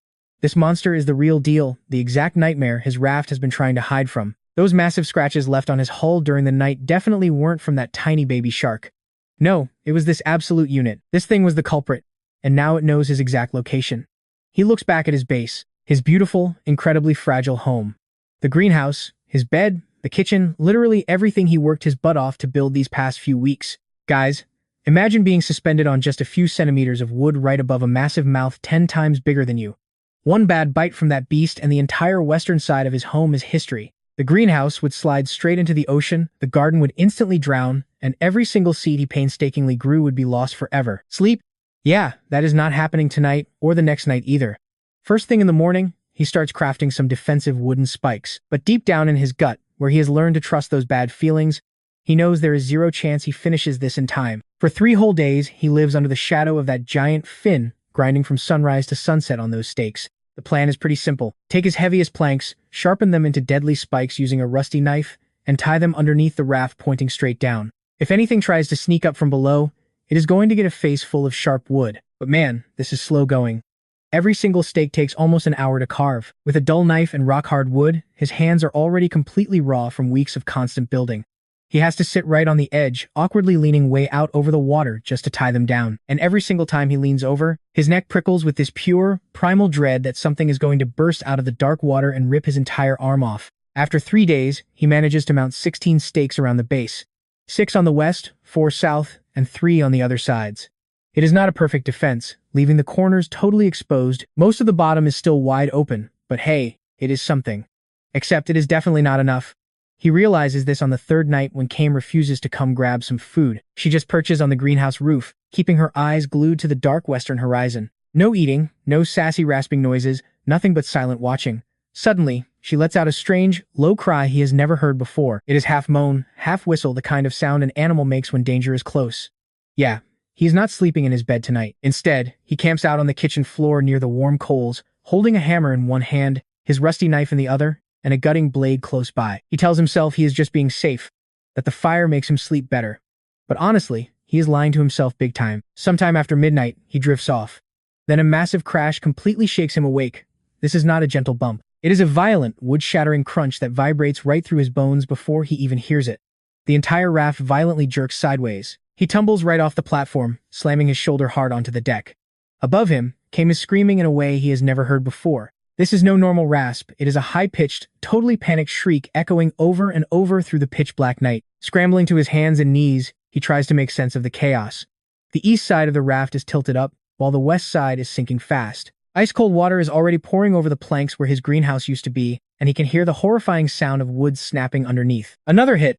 This monster is the real deal, the exact nightmare his raft has been trying to hide from. Those massive scratches left on his hull during the night definitely weren't from that tiny baby shark. No, it was this absolute unit. This thing was the culprit, and now it knows his exact location. He looks back at his base, his beautiful, incredibly fragile home. The greenhouse, his bed, the kitchen, literally everything he worked his butt off to build these past few weeks. Guys, imagine being suspended on just a few centimeters of wood right above a massive mouth 10 times bigger than you. One bad bite from that beast and the entire western side of his home is history. The greenhouse would slide straight into the ocean, the garden would instantly drown, and every single seed he painstakingly grew would be lost forever. Sleep? Yeah, that is not happening tonight or the next night either. First thing in the morning, he starts crafting some defensive wooden spikes. But deep down in his gut, where he has learned to trust those bad feelings, he knows there is zero chance he finishes this in time. For 3 whole days, he lives under the shadow of that giant fin, grinding from sunrise to sunset on those stakes. The plan is pretty simple. Take his heaviest planks, sharpen them into deadly spikes using a rusty knife, and tie them underneath the raft pointing straight down. If anything tries to sneak up from below, it is going to get a face full of sharp wood. But man, this is slow going. Every single stake takes almost an hour to carve. With a dull knife and rock-hard wood, his hands are already completely raw from weeks of constant building. He has to sit right on the edge, awkwardly leaning way out over the water just to tie them down. And every single time he leans over, his neck prickles with this pure, primal dread that something is going to burst out of the dark water and rip his entire arm off. After 3 days, he manages to mount 16 stakes around the base. 6 on the west, 4 south, and 3 on the other sides. It is not a perfect defense, leaving the corners totally exposed. Most of the bottom is still wide open, but hey, it is something. Except it is definitely not enough. He realizes this on the 3rd night when Kame refuses to come grab some food. She just perches on the greenhouse roof, keeping her eyes glued to the dark western horizon. No eating, no sassy rasping noises, nothing but silent watching. Suddenly, she lets out a strange, low cry he has never heard before. It is half moan, half whistle, the kind of sound an animal makes when danger is close. Yeah, he is not sleeping in his bed tonight. Instead, he camps out on the kitchen floor near the warm coals, holding a hammer in one hand, his rusty knife in the other, and a gutting blade close by. He tells himself he is just being safe, that the fire makes him sleep better. But honestly, he is lying to himself big time. Sometime after midnight, he drifts off. Then a massive crash completely shakes him awake. This is not a gentle bump. It is a violent, wood-shattering crunch that vibrates right through his bones before he even hears it. The entire raft violently jerks sideways. He tumbles right off the platform, slamming his shoulder hard onto the deck. Above him, Kame is screaming in a way he has never heard before. This is no normal rasp, it is a high-pitched, totally panicked shriek echoing over and over through the pitch-black night. Scrambling to his hands and knees, he tries to make sense of the chaos. The east side of the raft is tilted up, while the west side is sinking fast. Ice-cold water is already pouring over the planks where his greenhouse used to be, and he can hear the horrifying sound of wood snapping underneath. Another hit!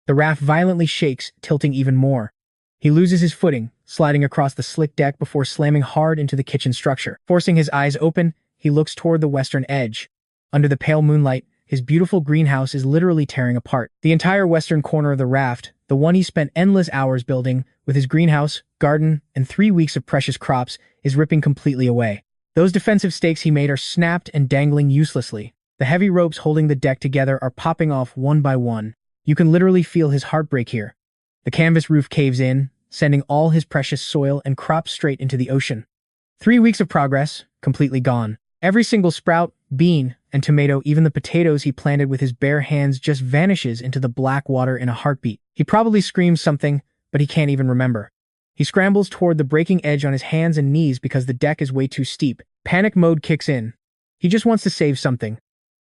The raft violently shakes, tilting even more. He loses his footing, sliding across the slick deck before slamming hard into the kitchen structure. Forcing his eyes open, he looks toward the western edge. Under the pale moonlight, his beautiful greenhouse is literally tearing apart. The entire western corner of the raft, the one he spent endless hours building, with his greenhouse, garden, and 3 weeks of precious crops, is ripping completely away. Those defensive stakes he made are snapped and dangling uselessly. The heavy ropes holding the deck together are popping off one by one. You can literally feel his heartbreak here. The canvas roof caves in, sending all his precious soil and crops straight into the ocean. 3 weeks of progress, completely gone. Every single sprout, bean, and tomato, even the potatoes he planted with his bare hands, just vanishes into the black water in a heartbeat. He probably screams something, but he can't even remember. He scrambles toward the breaking edge on his hands and knees because the deck is way too steep. Panic mode kicks in. He just wants to save something.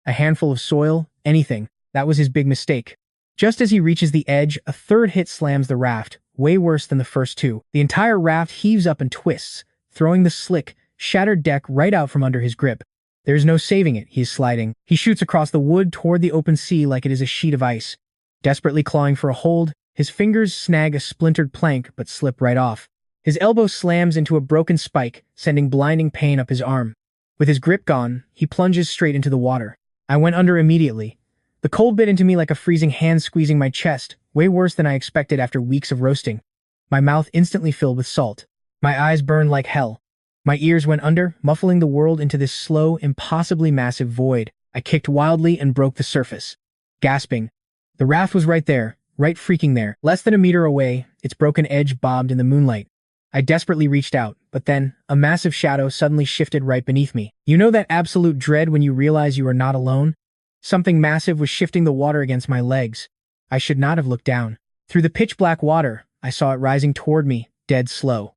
A handful of soil, anything. That was his big mistake. Just as he reaches the edge, a third hit slams the raft, way worse than the first two. The entire raft heaves up and twists, throwing the slick, shattered deck right out from under his grip. There's no saving it. He is sliding. He shoots across the wood toward the open sea like it is a sheet of ice. Desperately clawing for a hold, his fingers snag a splintered plank but slip right off. His elbow slams into a broken spike, sending blinding pain up his arm. With his grip gone, he plunges straight into the water. I went under immediately. The cold bit into me like a freezing hand squeezing my chest, way worse than I expected after weeks of roasting. My mouth instantly filled with salt. My eyes burned like hell. My ears went under, muffling the world into this slow, impossibly massive void. I kicked wildly and broke the surface. Gasping. The raft was right there, right freaking there. Less than a meter away, its broken edge bobbed in the moonlight. I desperately reached out, but then, a massive shadow suddenly shifted right beneath me. You know that absolute dread when you realize you are not alone? Something massive was shifting the water against my legs. I should not have looked down. Through the pitch-black water, I saw it rising toward me, dead slow.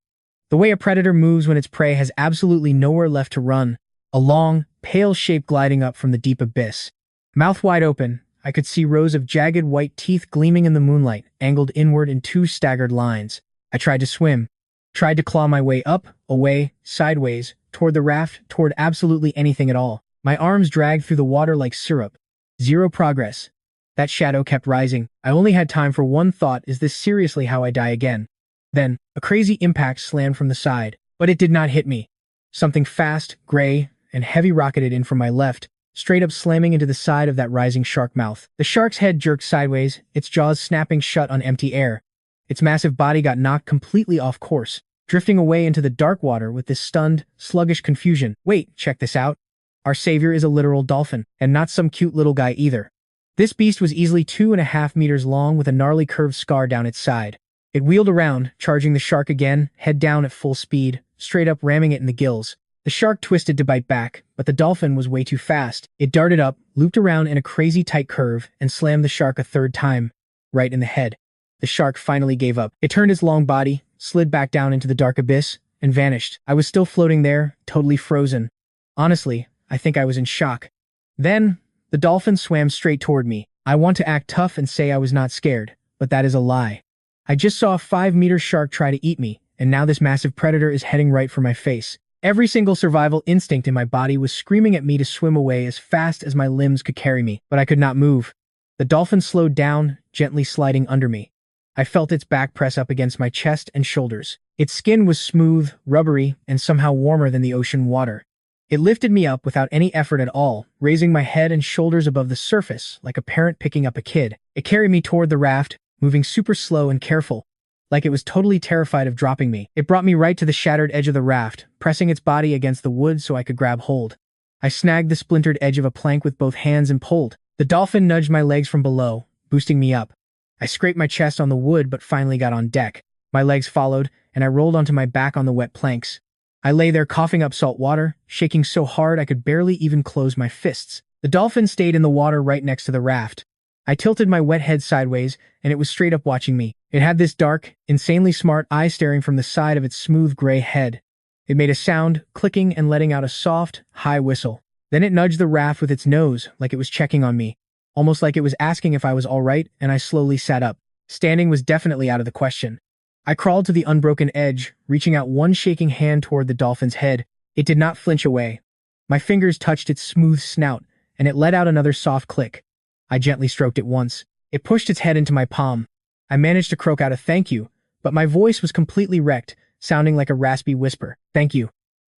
The way a predator moves when its prey has absolutely nowhere left to run, a long, pale shape gliding up from the deep abyss. Mouth wide open, I could see rows of jagged white teeth gleaming in the moonlight, angled inward in 2 staggered lines. I tried to swim, tried to claw my way up, away, sideways, toward the raft, toward absolutely anything at all. My arms dragged through the water like syrup. Zero progress. That shadow kept rising. I only had time for one thought: is this seriously how I die again? Then, a crazy impact slammed from the side, but it did not hit me. Something fast, gray, and heavy rocketed in from my left, straight up slamming into the side of that rising shark mouth. The shark's head jerked sideways, its jaws snapping shut on empty air. Its massive body got knocked completely off course, drifting away into the dark water with this stunned, sluggish confusion. Wait, check this out. Our savior is a literal dolphin, and not some cute little guy either. This beast was easily 2.5 meters long with a gnarly curved scar down its side. It wheeled around, charging the shark again, head down at full speed, straight up ramming it in the gills. The shark twisted to bite back, but the dolphin was way too fast. It darted up, looped around in a crazy tight curve, and slammed the shark a third time, right in the head. The shark finally gave up. It turned its long body, slid back down into the dark abyss, and vanished. I was still floating there, totally frozen. Honestly, I think I was in shock. Then, the dolphin swam straight toward me. I want to act tough and say I was not scared, but that is a lie. I just saw a 5-meter shark try to eat me, and now this massive predator is heading right for my face. Every single survival instinct in my body was screaming at me to swim away as fast as my limbs could carry me, but I could not move. The dolphin slowed down, gently sliding under me. I felt its back press up against my chest and shoulders. Its skin was smooth, rubbery, and somehow warmer than the ocean water. It lifted me up without any effort at all, raising my head and shoulders above the surface, like a parent picking up a kid. It carried me toward the raft, moving super slow and careful, like it was totally terrified of dropping me. It brought me right to the shattered edge of the raft, pressing its body against the wood so I could grab hold. I snagged the splintered edge of a plank with both hands and pulled. The dolphin nudged my legs from below, boosting me up. I scraped my chest on the wood but finally got on deck. My legs followed, and I rolled onto my back on the wet planks. I lay there coughing up salt water, shaking so hard I could barely even close my fists. The dolphin stayed in the water right next to the raft. I tilted my wet head sideways, and it was straight up watching me. It had this dark, insanely smart eye staring from the side of its smooth gray head. It made a sound, clicking and letting out a soft, high whistle. Then it nudged the raft with its nose, like it was checking on me, almost like it was asking if I was all right, and I slowly sat up. Standing was definitely out of the question. I crawled to the unbroken edge, reaching out one shaking hand toward the dolphin's head. It did not flinch away. My fingers touched its smooth snout, and it let out another soft click. I gently stroked it once. It pushed its head into my palm. I managed to croak out a thank you, but my voice was completely wrecked, sounding like a raspy whisper. Thank you.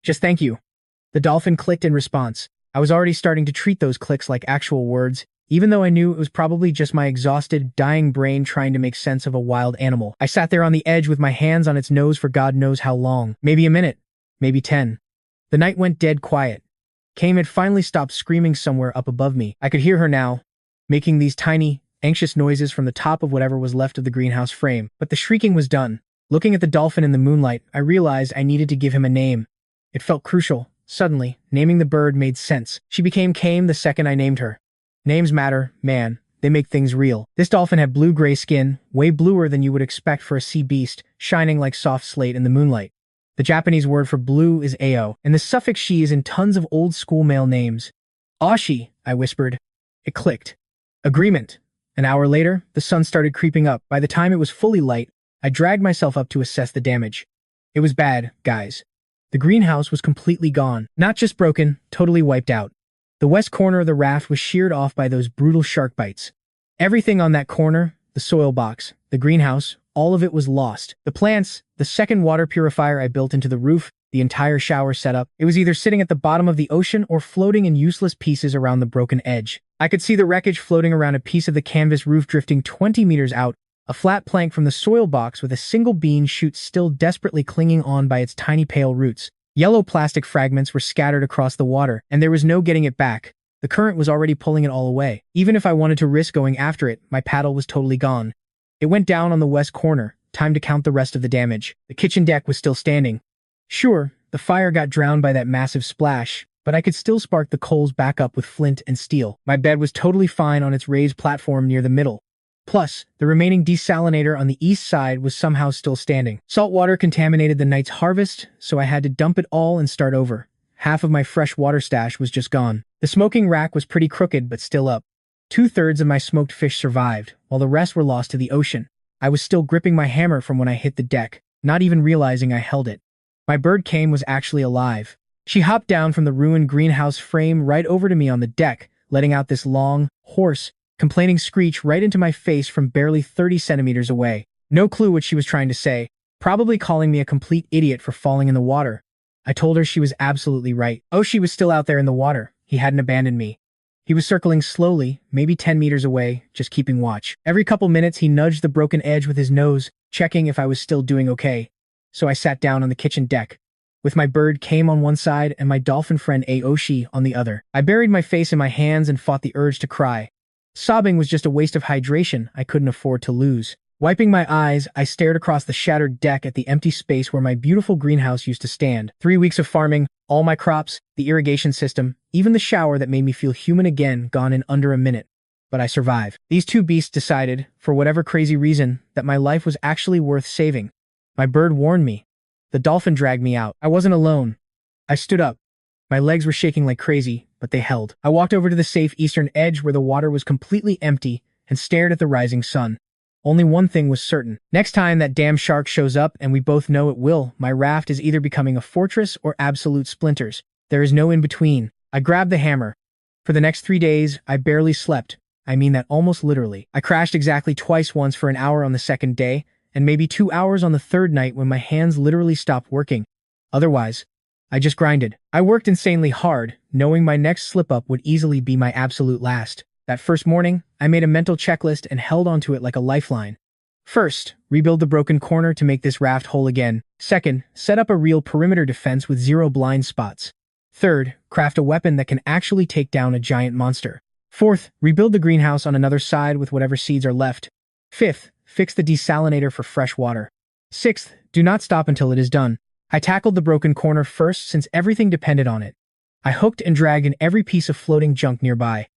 Just thank you. The dolphin clicked in response. I was already starting to treat those clicks like actual words, even though I knew it was probably just my exhausted, dying brain trying to make sense of a wild animal. I sat there on the edge with my hands on its nose for God knows how long. Maybe a minute. Maybe 10. The night went dead quiet. Kame had finally stopped screaming somewhere up above me. I could hear her now, making these tiny, anxious noises from the top of whatever was left of the greenhouse frame. But the shrieking was done. Looking at the dolphin in the moonlight, I realized I needed to give him a name. It felt crucial. Suddenly, naming the bird made sense. She became Kame the second I named her. Names matter, man. They make things real. This dolphin had blue-gray skin, way bluer than you would expect for a sea beast, shining like soft slate in the moonlight. The Japanese word for blue is ao, and the suffix shi is in tons of old-school male names. Ashi, I whispered. It clicked. Agreement. An hour later, the sun started creeping up. By the time it was fully light, I dragged myself up to assess the damage. It was bad, guys. The greenhouse was completely gone. Not just broken, totally wiped out. The west corner of the raft was sheared off by those brutal shark bites. Everything on that corner, the soil box, the greenhouse, all of it was lost. The plants, the second water purifier I built into the roof, the entire shower setup, it was either sitting at the bottom of the ocean or floating in useless pieces around the broken edge. I could see the wreckage floating around a piece of the canvas roof drifting 20 meters out, a flat plank from the soil box with a single bean shoot still desperately clinging on by its tiny pale roots. Yellow plastic fragments were scattered across the water, and there was no getting it back. The current was already pulling it all away. Even if I wanted to risk going after it, my paddle was totally gone. It went down on the west corner. Time to count the rest of the damage. The kitchen deck was still standing. Sure, the fire got drowned by that massive splash, but I could still spark the coals back up with flint and steel. My bed was totally fine on its raised platform near the middle. Plus, the remaining desalinator on the east side was somehow still standing. Salt water contaminated the night's harvest, so I had to dump it all and start over. Half of my fresh water stash was just gone. The smoking rack was pretty crooked but still up. 2/3 of my smoked fish survived, while the rest were lost to the ocean. I was still gripping my hammer from when I hit the deck, not even realizing I held it. My bird Kame was actually alive. She hopped down from the ruined greenhouse frame right over to me on the deck, letting out this long, hoarse, complaining screech right into my face from barely 30 centimeters away. No clue what she was trying to say, probably calling me a complete idiot for falling in the water. I told her she was absolutely right. Oshi was still out there in the water. He hadn't abandoned me. He was circling slowly, maybe 10 meters away, just keeping watch. Every couple minutes he nudged the broken edge with his nose, checking if I was still doing okay. So I sat down on the kitchen deck, with my bird Kame on one side and my dolphin friend Aoshi on the other. I buried my face in my hands and fought the urge to cry. Sobbing was just a waste of hydration I couldn't afford to lose. Wiping my eyes, I stared across the shattered deck at the empty space where my beautiful greenhouse used to stand. 3 weeks of farming, all my crops, the irrigation system, even the shower that made me feel human again gone in under a minute. But I survived. These two beasts decided, for whatever crazy reason, that my life was actually worth saving. My bird warned me. The dolphin dragged me out. I wasn't alone. I stood up. My legs were shaking like crazy, but they held. I walked over to the safe eastern edge where the water was completely empty and stared at the rising sun. Only one thing was certain. Next time that damn shark shows up, and we both know it will, my raft is either becoming a fortress or absolute splinters. There is no in-between. I grabbed the hammer. For the next 3 days, I barely slept. I mean that almost literally. I crashed exactly twice, once for an hour on the second day, and maybe 2 hours on the third night when my hands literally stopped working. Otherwise, I just grinded. I worked insanely hard, knowing my next slip-up would easily be my absolute last. That first morning, I made a mental checklist and held onto it like a lifeline. First, rebuild the broken corner to make this raft whole again. Second, set up a real perimeter defense with 0 blind spots. Third, craft a weapon that can actually take down a giant monster. Fourth, rebuild the greenhouse on another side with whatever seeds are left. Fifth, fix the desalinator for fresh water. Sixth, do not stop until it is done. I tackled the broken corner first since everything depended on it. I hooked and dragged in every piece of floating junk nearby.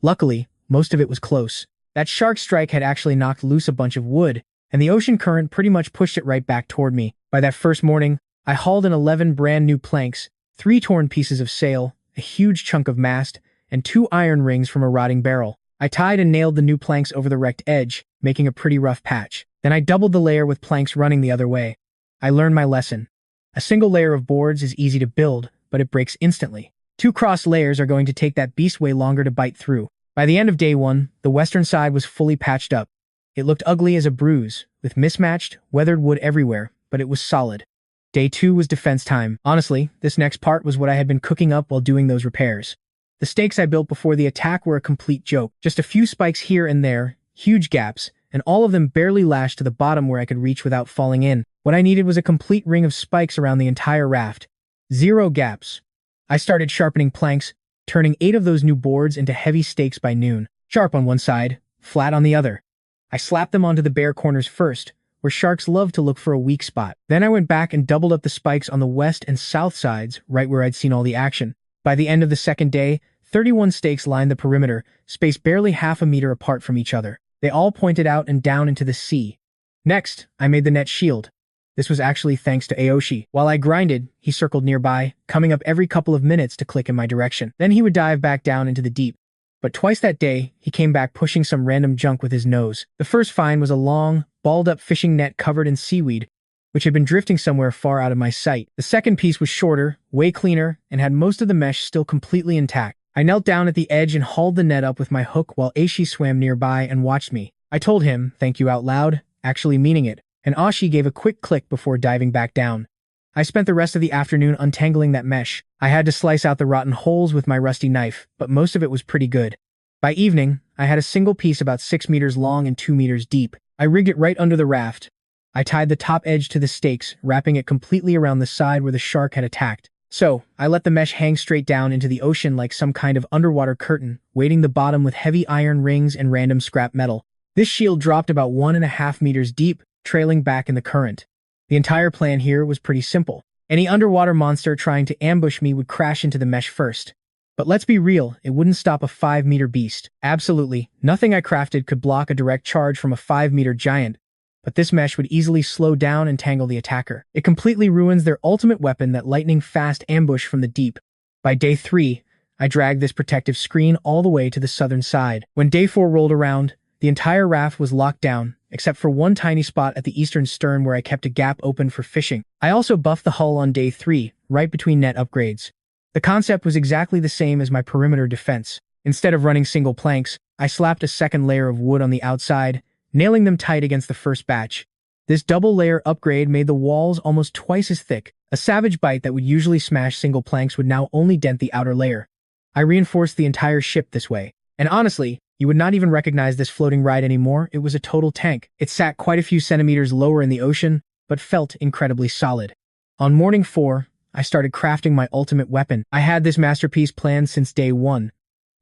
Luckily, most of it was close. That shark strike had actually knocked loose a bunch of wood, and the ocean current pretty much pushed it right back toward me. By that first morning, I hauled in 11 brand new planks, 3 torn pieces of sail, a huge chunk of mast, and 2 iron rings from a rotting barrel. I tied and nailed the new planks over the wrecked edge, making a pretty rough patch. Then I doubled the layer with planks running the other way. I learned my lesson. A single layer of boards is easy to build, but it breaks instantly. 2 cross layers are going to take that beast way longer to bite through. By the end of day 1, the western side was fully patched up. It looked ugly as a bruise, with mismatched, weathered wood everywhere, but it was solid. Day 2 was defense time. Honestly, this next part was what I had been cooking up while doing those repairs. The stakes I built before the attack were a complete joke. Just a few spikes here and there, huge gaps, and all of them barely lashed to the bottom where I could reach without falling in. What I needed was a complete ring of spikes around the entire raft. 0 gaps. I started sharpening planks, turning 8 of those new boards into heavy stakes by noon. Sharp on one side, flat on the other. I slapped them onto the bare corners first, where sharks love to look for a weak spot. Then I went back and doubled up the spikes on the west and south sides, right where I'd seen all the action. By the end of the second day, 31 stakes lined the perimeter, spaced barely half a meter apart from each other. They all pointed out and down into the sea. Next, I made the net shield. This was actually thanks to Aoshi. While I grinded, he circled nearby, coming up every couple of minutes to click in my direction. Then he would dive back down into the deep. But twice that day, he came back pushing some random junk with his nose. The first find was a long, balled-up fishing net covered in seaweed, which had been drifting somewhere far out of my sight. The second piece was shorter, way cleaner, and had most of the mesh still completely intact. I knelt down at the edge and hauled the net up with my hook while Aishi swam nearby and watched me. I told him, "Thank you," out loud, actually meaning it, and Ashi gave a quick click before diving back down. I spent the rest of the afternoon untangling that mesh. I had to slice out the rotten holes with my rusty knife, but most of it was pretty good. By evening, I had a single piece about 6 meters long and 2 meters deep. I rigged it right under the raft. I tied the top edge to the stakes, wrapping it completely around the side where the shark had attacked. So, I let the mesh hang straight down into the ocean like some kind of underwater curtain, weighting the bottom with heavy iron rings and random scrap metal. This shield dropped about 1.5 meters deep, trailing back in the current. The entire plan here was pretty simple. Any underwater monster trying to ambush me would crash into the mesh first. But let's be real, it wouldn't stop a 5-meter beast. Absolutely, nothing I crafted could block a direct charge from a 5-meter giant, but this mesh would easily slow down and tangle the attacker. It completely ruins their ultimate weapon, that lightning-fast ambush from the deep. By day 3, I dragged this protective screen all the way to the southern side. When day 4 rolled around, the entire raft was locked down, except for one tiny spot at the eastern stern where I kept a gap open for fishing. I also buffed the hull on day 3, right between net upgrades. The concept was exactly the same as my perimeter defense. Instead of running single planks, I slapped a second layer of wood on the outside, nailing them tight against the first batch. This double-layer upgrade made the walls almost twice as thick. A savage bite that would usually smash single planks would now only dent the outer layer. I reinforced the entire ship this way. And honestly, you would not even recognize this floating ride anymore. It was a total tank. It sat quite a few centimeters lower in the ocean, but felt incredibly solid. On morning 4, I started crafting my ultimate weapon. I had this masterpiece planned since day 1.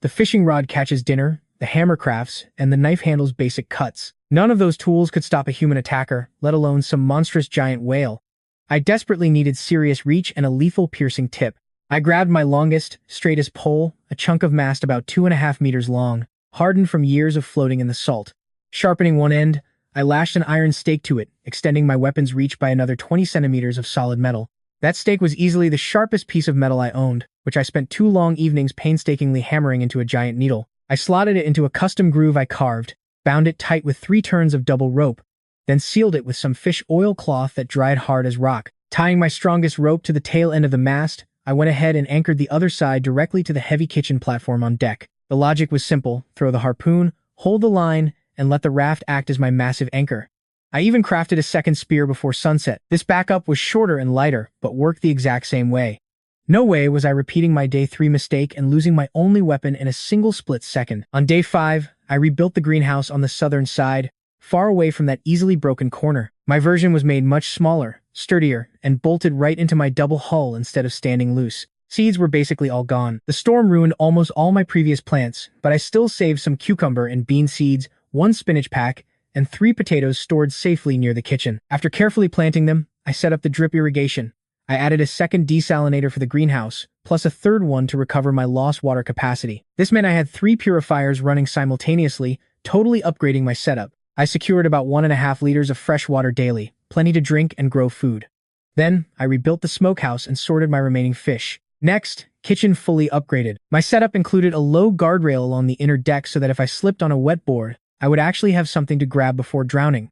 The fishing rod catches dinner, the hammer crafts, and the knife handles basic cuts. None of those tools could stop a human attacker, let alone some monstrous giant whale. I desperately needed serious reach and a lethal piercing tip. I grabbed my longest, straightest pole, a chunk of mast about 2.5 meters long, hardened from years of floating in the salt. Sharpening one end, I lashed an iron stake to it, extending my weapon's reach by another 20 centimeters of solid metal. That stake was easily the sharpest piece of metal I owned, which I spent 2 long evenings painstakingly hammering into a giant needle. I slotted it into a custom groove I carved, bound it tight with 3 turns of double rope, then sealed it with some fish oil cloth that dried hard as rock. Tying my strongest rope to the tail end of the mast, I went ahead and anchored the other side directly to the heavy kitchen platform on deck. The logic was simple: throw the harpoon, hold the line, and let the raft act as my massive anchor. I even crafted a second spear before sunset. This backup was shorter and lighter, but worked the exact same way. No way was I repeating my day 3 mistake and losing my only weapon in a single split second. On day 5, I rebuilt the greenhouse on the southern side, far away from that easily broken corner. My version was made much smaller, sturdier, and bolted right into my double hull instead of standing loose. Seeds were basically all gone. The storm ruined almost all my previous plants, but I still saved some cucumber and bean seeds, 1 spinach pack, and 3 potatoes stored safely near the kitchen. After carefully planting them, I set up the drip irrigation. I added a second desalinator for the greenhouse, plus a third one to recover my lost water capacity. This meant I had 3 purifiers running simultaneously, totally upgrading my setup. I secured about 1.5 liters of fresh water daily, plenty to drink and grow food. Then, I rebuilt the smokehouse and sorted my remaining fish. Next, kitchen fully upgraded. My setup included a low guardrail along the inner deck so that if I slipped on a wet board, I would actually have something to grab before drowning.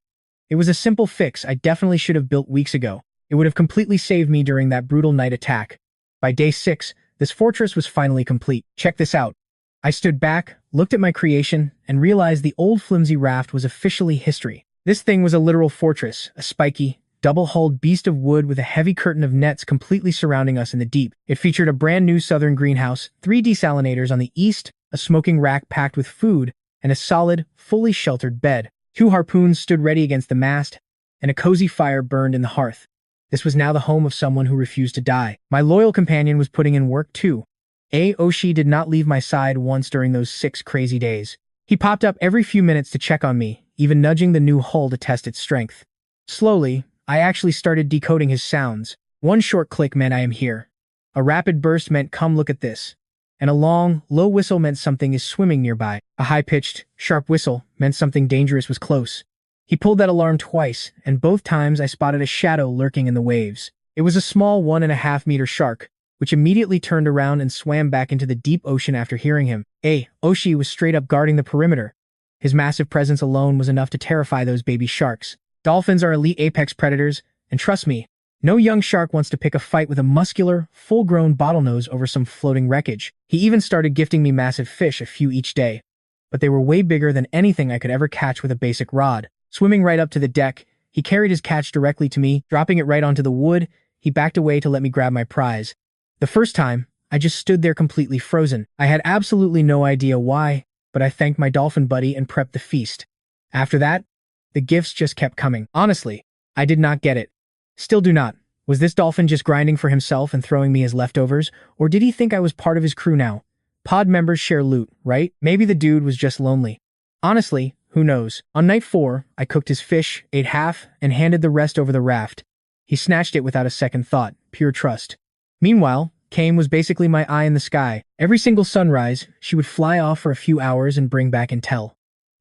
It was a simple fix I definitely should have built weeks ago. It would have completely saved me during that brutal night attack. By day 6, this fortress was finally complete. Check this out. I stood back, looked at my creation, and realized the old flimsy raft was officially history. This thing was a literal fortress, a spiky, double-hulled beast of wood with a heavy curtain of nets completely surrounding us in the deep. It featured a brand new southern greenhouse, 3 desalinators on the east, a smoking rack packed with food, and a solid, fully sheltered bed. 2 harpoons stood ready against the mast, and a cozy fire burned in the hearth. This was now the home of someone who refused to die. My loyal companion was putting in work too. Aoshi did not leave my side once during those 6 crazy days. He popped up every few minutes to check on me, even nudging the new hull to test its strength. Slowly, I actually started decoding his sounds. One short click meant I am here. A rapid burst meant come look at this. And a long, low whistle meant something is swimming nearby. A high-pitched, sharp whistle meant something dangerous was close. He pulled that alarm twice, and both times I spotted a shadow lurking in the waves. It was a small 1.5-meter shark, which immediately turned around and swam back into the deep ocean after hearing him. Oshi was straight up guarding the perimeter. His massive presence alone was enough to terrify those baby sharks. Dolphins are elite apex predators, and trust me, no young shark wants to pick a fight with a muscular, full-grown bottlenose over some floating wreckage. He even started gifting me massive fish, a few each day. But they were way bigger than anything I could ever catch with a basic rod. Swimming right up to the deck, he carried his catch directly to me, dropping it right onto the wood. He backed away to let me grab my prize. The first time, I just stood there completely frozen. I had absolutely no idea why, but I thanked my dolphin buddy and prepped the feast. After that, the gifts just kept coming. Honestly, I did not get it. Still do not. Was this dolphin just grinding for himself and throwing me as leftovers, or did he think I was part of his crew now? Pod members share loot, right? Maybe the dude was just lonely. Honestly, who knows? On night 4, I cooked his fish, ate half, and handed the rest over the raft. He snatched it without a second thought, pure trust. Meanwhile, Kame was basically my eye in the sky. Every single sunrise, she would fly off for a few hours and bring back intel.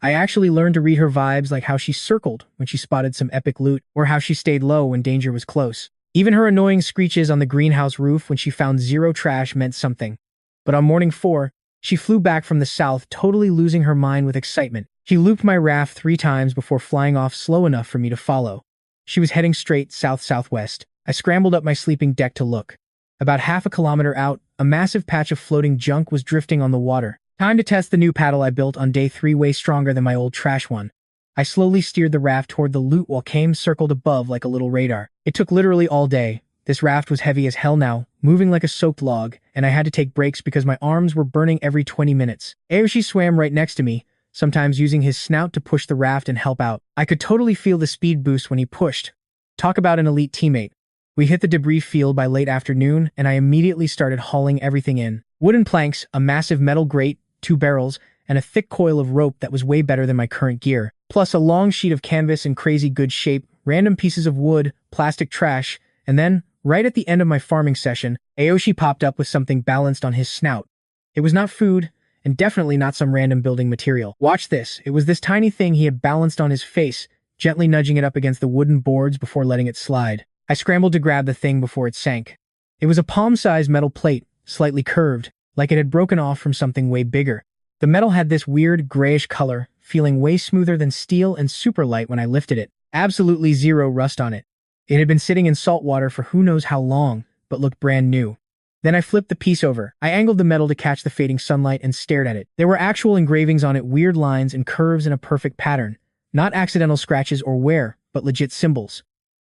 I actually learned to read her vibes, like how she circled when she spotted some epic loot, or how she stayed low when danger was close. Even her annoying screeches on the greenhouse roof when she found 0 trash meant something. But on morning 4, she flew back from the south, totally losing her mind with excitement. She looped my raft 3 times before flying off slow enough for me to follow. She was heading straight south-southwest. I scrambled up my sleeping deck to look. About half a kilometer out, a massive patch of floating junk was drifting on the water. Time to test the new paddle I built on day 3, way stronger than my old trash one. I slowly steered the raft toward the loot while Kame circled above like a little radar. It took literally all day. This raft was heavy as hell now, moving like a soaked log, and I had to take breaks because my arms were burning every 20 minutes. Aoshi swam right next to me, sometimes using his snout to push the raft and help out. I could totally feel the speed boost when he pushed. Talk about an elite teammate. We hit the debris field by late afternoon, and I immediately started hauling everything in. Wooden planks, a massive metal grate, 2 barrels, and a thick coil of rope that was way better than my current gear. Plus a long sheet of canvas in crazy good shape, random pieces of wood, plastic trash, and then, right at the end of my farming session, Aoshi popped up with something balanced on his snout. It was not food, and definitely not some random building material. Watch this. It was this tiny thing he had balanced on his face, gently nudging it up against the wooden boards before letting it slide. I scrambled to grab the thing before it sank. It was a palm-sized metal plate, slightly curved, like it had broken off from something way bigger. The metal had this weird grayish color, feeling way smoother than steel and super light when I lifted it. Absolutely 0 rust on it. It had been sitting in salt water for who knows how long, but looked brand new. Then I flipped the piece over. I angled the metal to catch the fading sunlight and stared at it. There were actual engravings on it, weird lines and curves in a perfect pattern. Not accidental scratches or wear, but legit symbols.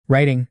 Writing.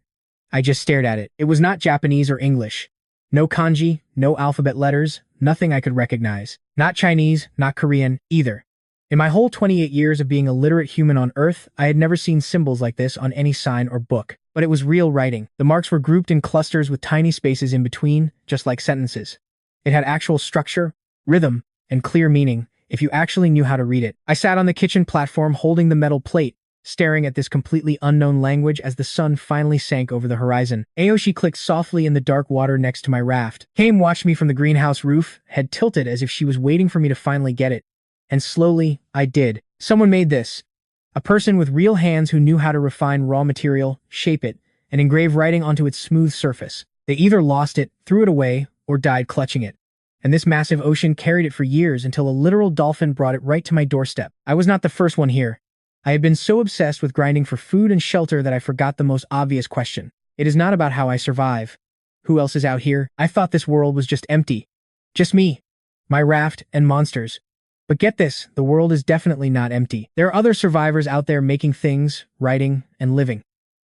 I just stared at it. It was not Japanese or English. No kanji, no alphabet letters, nothing I could recognize. Not Chinese, not Korean, either. In my whole 28 years of being a literate human on Earth, I had never seen symbols like this on any sign or book. But it was real writing. The marks were grouped in clusters with tiny spaces in between, just like sentences. It had actual structure, rhythm, and clear meaning, if you actually knew how to read it. I sat on the kitchen platform holding the metal plate, staring at this completely unknown language as the sun finally sank over the horizon. Aoshi clicked softly in the dark water next to my raft. Kame watched me from the greenhouse roof, head tilted as if she was waiting for me to finally get it. And slowly, I did. Someone made this. A person with real hands who knew how to refine raw material, shape it, and engrave writing onto its smooth surface. They either lost it, threw it away, or died clutching it. And this massive ocean carried it for years until a literal dolphin brought it right to my doorstep. I was not the first one here. I had been so obsessed with grinding for food and shelter that I forgot the most obvious question. It is not about how I survive. Who else is out here? I thought this world was just empty. Just me, my raft, and monsters. But get this, the world is definitely not empty. There are other survivors out there making things, writing, and living.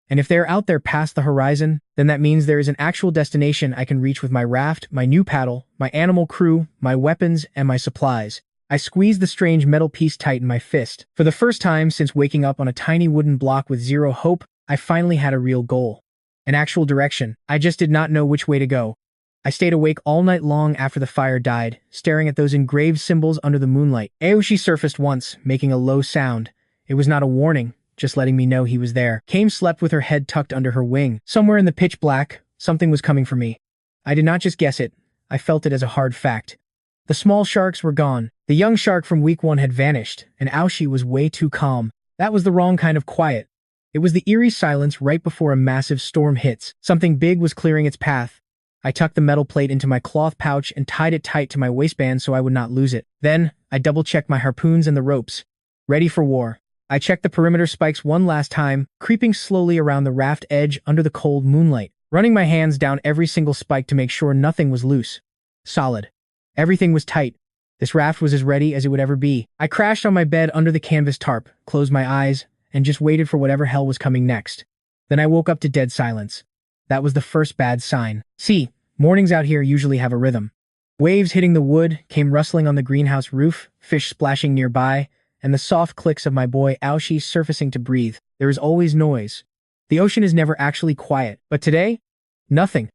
And if they're out there past the horizon, then that means there is an actual destination I can reach with my raft, my new paddle, my animal crew, my weapons, and my supplies. I squeezed the strange metal piece tight in my fist. For the first time since waking up on a tiny wooden block with zero hope, I finally had a real goal. An actual direction. I just did not know which way to go. I stayed awake all night long after the fire died, staring at those engraved symbols under the moonlight. Aoshi surfaced once, making a low sound. It was not a warning, just letting me know he was there. Kame slept with her head tucked under her wing. Somewhere in the pitch black, something was coming for me. I did not just guess it, I felt it as a hard fact. The small sharks were gone. The young shark from week 1 had vanished, and Aoshi was way too calm. That was the wrong kind of quiet. It was the eerie silence right before a massive storm hits. Something big was clearing its path. I tucked the metal plate into my cloth pouch and tied it tight to my waistband so I would not lose it. Then, I double-checked my harpoons and the ropes. Ready for war. I checked the perimeter spikes one last time, creeping slowly around the raft edge under the cold moonlight, running my hands down every single spike to make sure nothing was loose. Solid. Everything was tight. This raft was as ready as it would ever be. I crashed on my bed under the canvas tarp, closed my eyes, and just waited for whatever hell was coming next. Then I woke up to dead silence. That was the first bad sign. See, mornings out here usually have a rhythm. Waves hitting the wood, came rustling on the greenhouse roof, fish splashing nearby, and the soft clicks of my boy Aoshi surfacing to breathe. There is always noise. The ocean is never actually quiet, but today, nothing.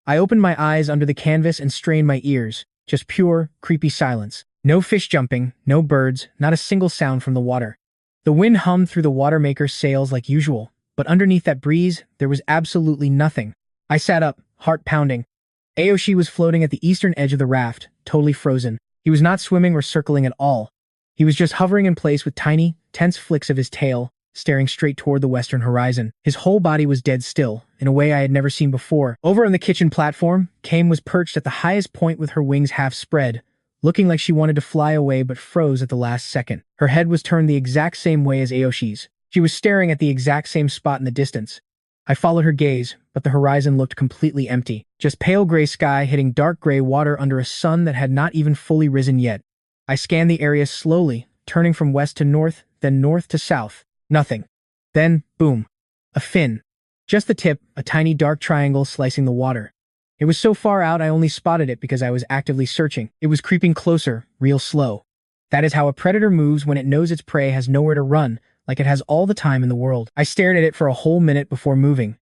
I opened my eyes under the canvas and strained my ears. Just pure, creepy silence. No fish jumping, no birds, not a single sound from the water. The wind hummed through the watermaker's sails like usual, but underneath that breeze, there was absolutely nothing. I sat up, heart pounding. Aoshi was floating at the eastern edge of the raft, totally frozen. He was not swimming or circling at all. He was just hovering in place with tiny, tense flicks of his tail, staring straight toward the western horizon. His whole body was dead still, in a way I had never seen before. Over on the kitchen platform, Kame was perched at the highest point with her wings half spread, looking like she wanted to fly away but froze at the last second. Her head was turned the exact same way as Aoshi's. She was staring at the exact same spot in the distance. I followed her gaze, but the horizon looked completely empty. Just pale gray sky hitting dark gray water under a sun that had not even fully risen yet. I scanned the area slowly, turning from west to north, then north to south. Nothing. Then, boom. A fin. Just the tip, a tiny dark triangle slicing the water. It was so far out I only spotted it because I was actively searching. It was creeping closer, real slow. That is how a predator moves when it knows its prey has nowhere to run, like it has all the time in the world. I stared at it for a whole minute before moving.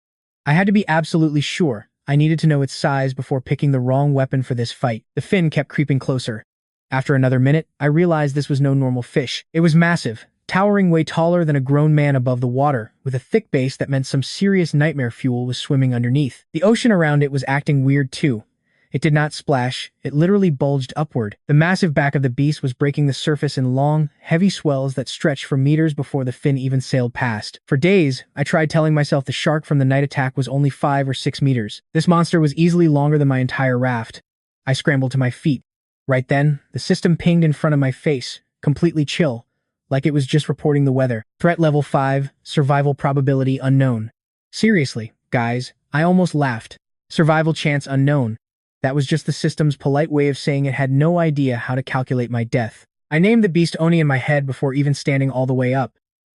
I had to be absolutely sure. I needed to know its size before picking the wrong weapon for this fight. The fin kept creeping closer. After another minute, I realized this was no normal fish. It was massive, towering way taller than a grown man above the water, with a thick base that meant some serious nightmare fuel was swimming underneath. The ocean around it was acting weird too. It did not splash, it literally bulged upward. The massive back of the beast was breaking the surface in long, heavy swells that stretched for meters before the fin even sailed past. For days, I tried telling myself the shark from the night attack was only 5 or 6 meters. This monster was easily longer than my entire raft. I scrambled to my feet. Right then, the system pinged in front of my face, completely chill, like it was just reporting the weather. Threat level 5, survival probability unknown. Seriously, guys, I almost laughed. Survival chance unknown. That was just the system's polite way of saying it had no idea how to calculate my death. I named the beast Oni in my head before even standing all the way up.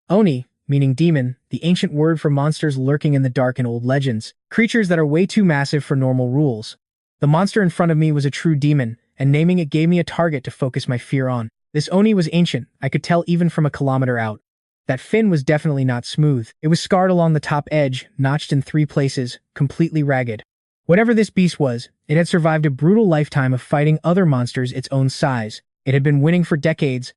Oni, meaning demon, the ancient word for monsters lurking in the dark in old legends. Creatures that are way too massive for normal rules. The monster in front of me was a true demon, and naming it gave me a target to focus my fear on. This Oni was ancient, I could tell even from a kilometer out. That fin was definitely not smooth. It was scarred along the top edge, notched in 3 places, completely ragged. Whatever this beast was, it had survived a brutal lifetime of fighting other monsters its own size. It had been winning for decades.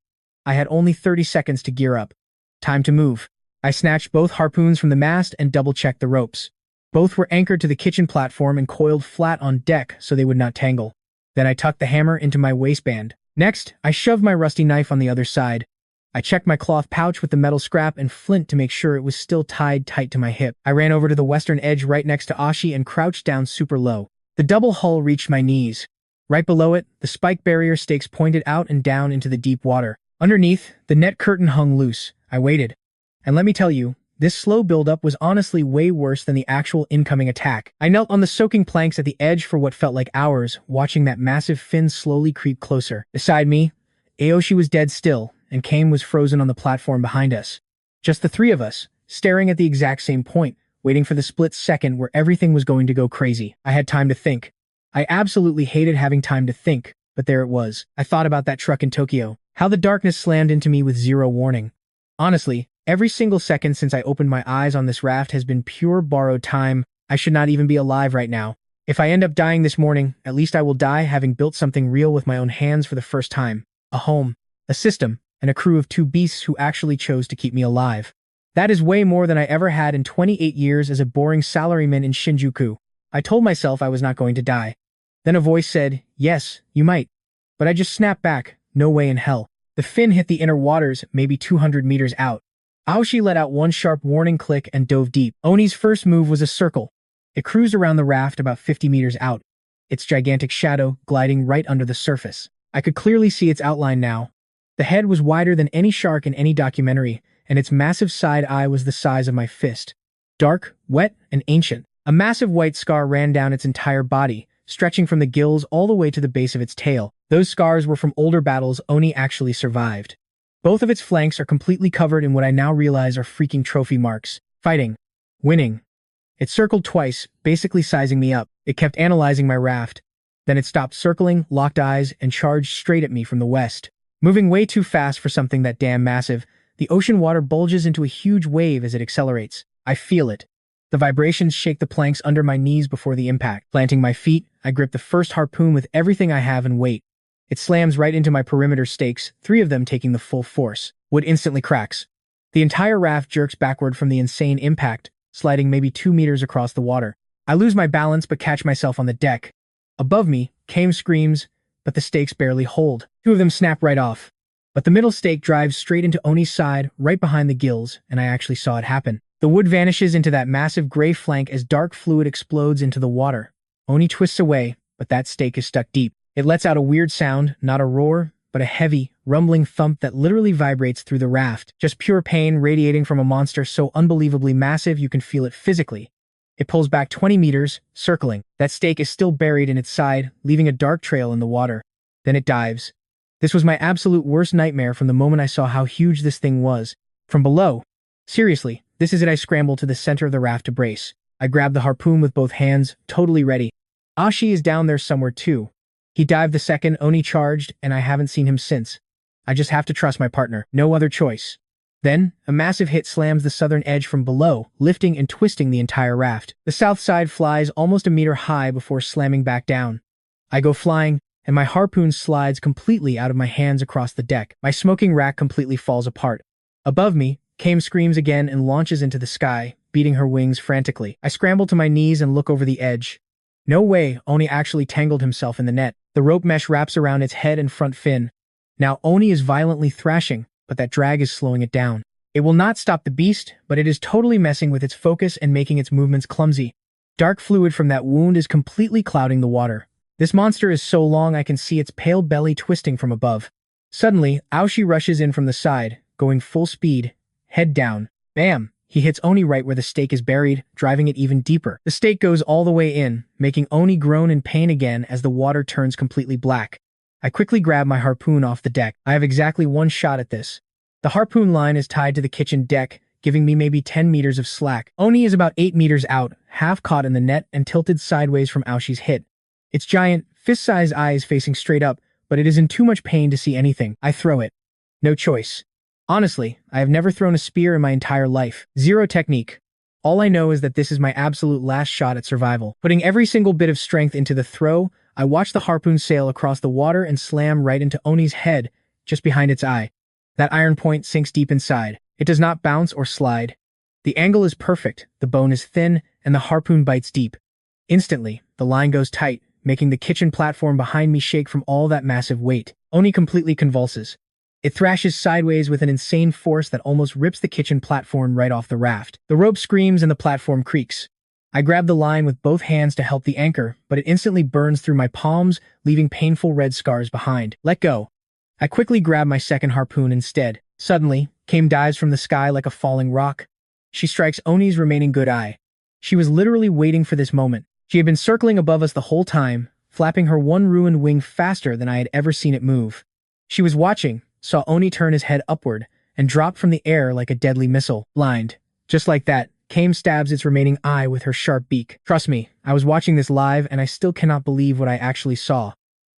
I had only 30 seconds to gear up. Time to move. I snatched both harpoons from the mast and double-checked the ropes. Both were anchored to the kitchen platform and coiled flat on deck so they would not tangle. Then I tucked the hammer into my waistband. Next, I shoved my rusty knife on the other side. I checked my cloth pouch with the metal scrap and flint to make sure it was still tied tight to my hip. I ran over to the western edge right next to Ashi and crouched down super low. The double hull reached my knees. Right below it, the spike barrier stakes pointed out and down into the deep water. Underneath, the net curtain hung loose. I waited. And let me tell you, this slow buildup was honestly way worse than the actual incoming attack. I knelt on the soaking planks at the edge for what felt like hours, watching that massive fin slowly creep closer. Beside me, Aoshi was dead still, and Kame was frozen on the platform behind us. Just the 3 of us, staring at the exact same point, waiting for the split second where everything was going to go crazy. I had time to think. I absolutely hated having time to think, but there it was. I thought about that truck in Tokyo, how the darkness slammed into me with zero warning. Honestly, every single second since I opened my eyes on this raft has been pure borrowed time. I should not even be alive right now. If I end up dying this morning, at least I will die having built something real with my own hands for the first time. A home, a system, and a crew of two beasts who actually chose to keep me alive. That is way more than I ever had in 28 years as a boring salaryman in Shinjuku. I told myself I was not going to die. Then a voice said, yes, you might. But I just snapped back, no way in hell. The fin hit the inner waters, maybe 200 meters out. Aoshi let out one sharp warning click and dove deep. Oni's first move was a circle. It cruised around the raft about 50 meters out, its gigantic shadow gliding right under the surface. I could clearly see its outline now. The head was wider than any shark in any documentary, and its massive side eye was the size of my fist. Dark, wet, and ancient. A massive white scar ran down its entire body, stretching from the gills all the way to the base of its tail. Those scars were from older battles Oni actually survived. Both of its flanks are completely covered in what I now realize are freaking trophy marks. Fighting. Winning. It circled twice, basically sizing me up. It kept analyzing my raft. Then it stopped circling, locked eyes, and charged straight at me from the west. Moving way too fast for something that damn massive, the ocean water bulges into a huge wave as it accelerates. I feel it. The vibrations shake the planks under my knees before the impact. Planting my feet, I grip the first harpoon with everything I have and wait. It slams right into my perimeter stakes, 3 of them taking the full force. Wood instantly cracks. The entire raft jerks backward from the insane impact, sliding maybe 2 meters across the water. I lose my balance but catch myself on the deck. Above me, Kame screams, but the stakes barely hold. 2 of them snap right off. But the middle stake drives straight into Oni's side, right behind the gills, and I actually saw it happen. The wood vanishes into that massive gray flank as dark fluid explodes into the water. Oni twists away, but that stake is stuck deep. It lets out a weird sound, not a roar, but a heavy, rumbling thump that literally vibrates through the raft. Just pure pain radiating from a monster so unbelievably massive you can feel it physically. It pulls back 20 meters, circling. That stake is still buried in its side, leaving a dark trail in the water. Then it dives. This was my absolute worst nightmare from the moment I saw how huge this thing was. From below. Seriously, this is it. I scramble to the center of the raft to brace. I grab the harpoon with both hands, totally ready. Ashi is down there somewhere too. He dived the second Oni charged, and I haven't seen him since. I just have to trust my partner. No other choice. Then, a massive hit slams the southern edge from below, lifting and twisting the entire raft. The south side flies almost a meter high before slamming back down. I go flying, and my harpoon slides completely out of my hands across the deck. My smoking rack completely falls apart. Above me, Kame screams again and launches into the sky, beating her wings frantically. I scramble to my knees and look over the edge. No way, Oni actually tangled himself in the net. The rope mesh wraps around its head and front fin. Now Oni is violently thrashing, but that drag is slowing it down. It will not stop the beast, but it is totally messing with its focus and making its movements clumsy. Dark fluid from that wound is completely clouding the water. This monster is so long I can see its pale belly twisting from above. Suddenly, Aoshi rushes in from the side, going full speed, head down. Bam! He hits Oni right where the stake is buried, driving it even deeper. The stake goes all the way in, making Oni groan in pain again as the water turns completely black. I quickly grab my harpoon off the deck. I have exactly 1 shot at this. The harpoon line is tied to the kitchen deck, giving me maybe 10 meters of slack. Oni is about 8 meters out, half caught in the net and tilted sideways from Aoshi's hit. Its giant, fist-sized eye is facing straight up, but it is in too much pain to see anything. I throw it. No choice. Honestly, I have never thrown a spear in my entire life. Zero technique. All I know is that this is my absolute last shot at survival. Putting every single bit of strength into the throw, I watch the harpoon sail across the water and slam right into Oni's head, just behind its eye. That iron point sinks deep inside. It does not bounce or slide. The angle is perfect, the bone is thin, and the harpoon bites deep. Instantly, the line goes tight, making the kitchen platform behind me shake from all that massive weight. Oni completely convulses. It thrashes sideways with an insane force that almost rips the kitchen platform right off the raft. The rope screams and the platform creaks. I grab the line with both hands to help the anchor, but it instantly burns through my palms, leaving painful red scars behind. Let go. I quickly grab my second harpoon instead. Suddenly, Kame dives from the sky like a falling rock. She strikes Oni's remaining good eye. She was literally waiting for this moment. She had been circling above us the whole time, flapping her one ruined wing faster than I had ever seen it move. She was watching, saw Oni turn his head upward, and drop from the air like a deadly missile. Blind. Just like that, Kame stabs its remaining eye with her sharp beak. Trust me, I was watching this live and I still cannot believe what I actually saw.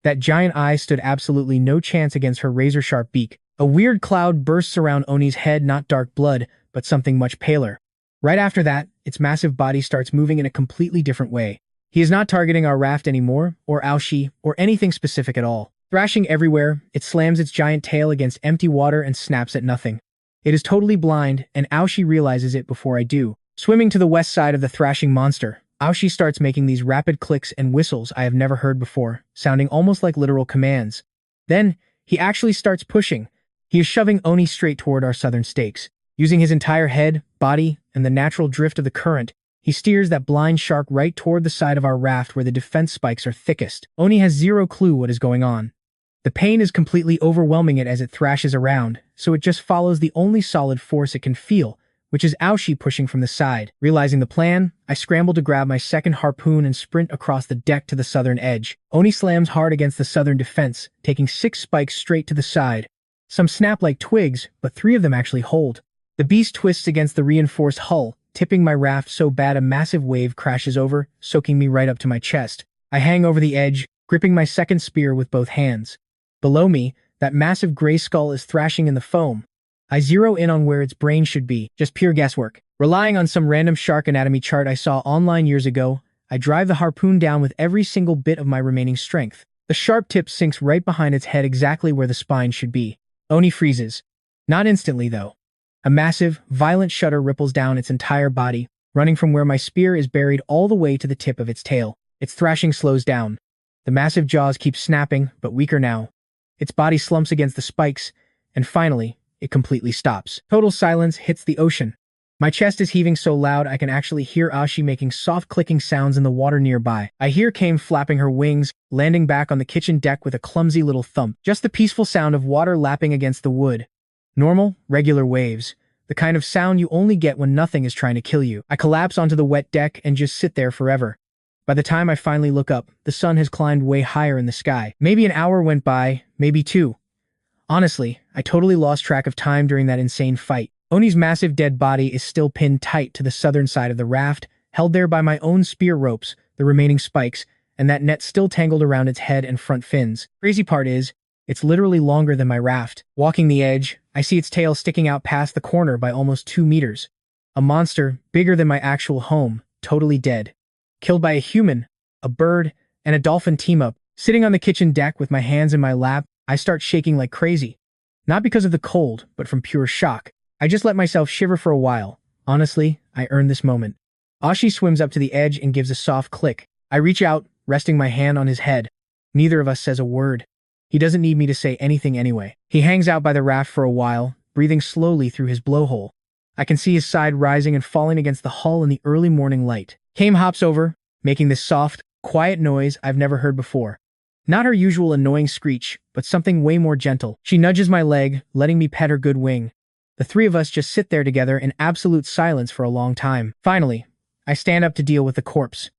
That giant eye stood absolutely no chance against her razor-sharp beak. A weird cloud bursts around Oni's head, not dark blood, but something much paler. Right after that, its massive body starts moving in a completely different way. He is not targeting our raft anymore, or Aoshi, or anything specific at all. Thrashing everywhere, it slams its giant tail against empty water and snaps at nothing. It is totally blind, and Aoshi realizes it before I do. Swimming to the west side of the thrashing monster, Aoshi starts making these rapid clicks and whistles I have never heard before, sounding almost like literal commands. Then, he actually starts pushing. He is shoving Oni straight toward our southern stakes. Using his entire head, body, and the natural drift of the current, he steers that blind shark right toward the side of our raft where the defense spikes are thickest. Oni has zero clue what is going on. The pain is completely overwhelming it as it thrashes around, so it just follows the only solid force it can feel, which is Aoshi pushing from the side. Realizing the plan, I scramble to grab my second harpoon and sprint across the deck to the southern edge. Oni slams hard against the southern defense, taking 6 spikes straight to the side. Some snap like twigs, but 3 of them actually hold. The beast twists against the reinforced hull, tipping my raft so bad a massive wave crashes over, soaking me right up to my chest. I hang over the edge, gripping my second spear with both hands. Below me, that massive gray skull is thrashing in the foam. I zero in on where its brain should be, just pure guesswork. Relying on some random shark anatomy chart I saw online years ago, I drive the harpoon down with every single bit of my remaining strength. The sharp tip sinks right behind its head exactly where the spine should be. Oni freezes. Not instantly, though. A massive, violent shudder ripples down its entire body, running from where my spear is buried all the way to the tip of its tail. Its thrashing slows down. The massive jaws keep snapping, but weaker now. Its body slumps against the spikes, and finally, it completely stops. Total silence hits the ocean. My chest is heaving so loud I can actually hear Aoshi making soft clicking sounds in the water nearby. I hear Kame flapping her wings, landing back on the kitchen deck with a clumsy little thump. Just the peaceful sound of water lapping against the wood. Normal, regular waves. The kind of sound you only get when nothing is trying to kill you. I collapse onto the wet deck and just sit there forever. By the time I finally look up, the sun has climbed way higher in the sky. Maybe an hour went by, maybe 2. Honestly, I totally lost track of time during that insane fight. Oni's massive dead body is still pinned tight to the southern side of the raft, held there by my own spear ropes, the remaining spikes, and that net still tangled around its head and front fins. Crazy part is, it's literally longer than my raft. Walking the edge, I see its tail sticking out past the corner by almost 2 meters. A monster, bigger than my actual home, totally dead. Killed by a human, a bird, and a dolphin team-up. Sitting on the kitchen deck with my hands in my lap, I start shaking like crazy. Not because of the cold, but from pure shock. I just let myself shiver for a while. Honestly, I earned this moment. Aoshi swims up to the edge and gives a soft click. I reach out, resting my hand on his head. Neither of us says a word. He doesn't need me to say anything anyway. He hangs out by the raft for a while, breathing slowly through his blowhole. I can see his side rising and falling against the hull in the early morning light. Kame hops over, making this soft, quiet noise I've never heard before. Not her usual annoying screech, but something way more gentle. She nudges my leg, letting me pet her good wing. The 3 of us just sit there together in absolute silence for a long time. Finally, I stand up to deal with the corpse.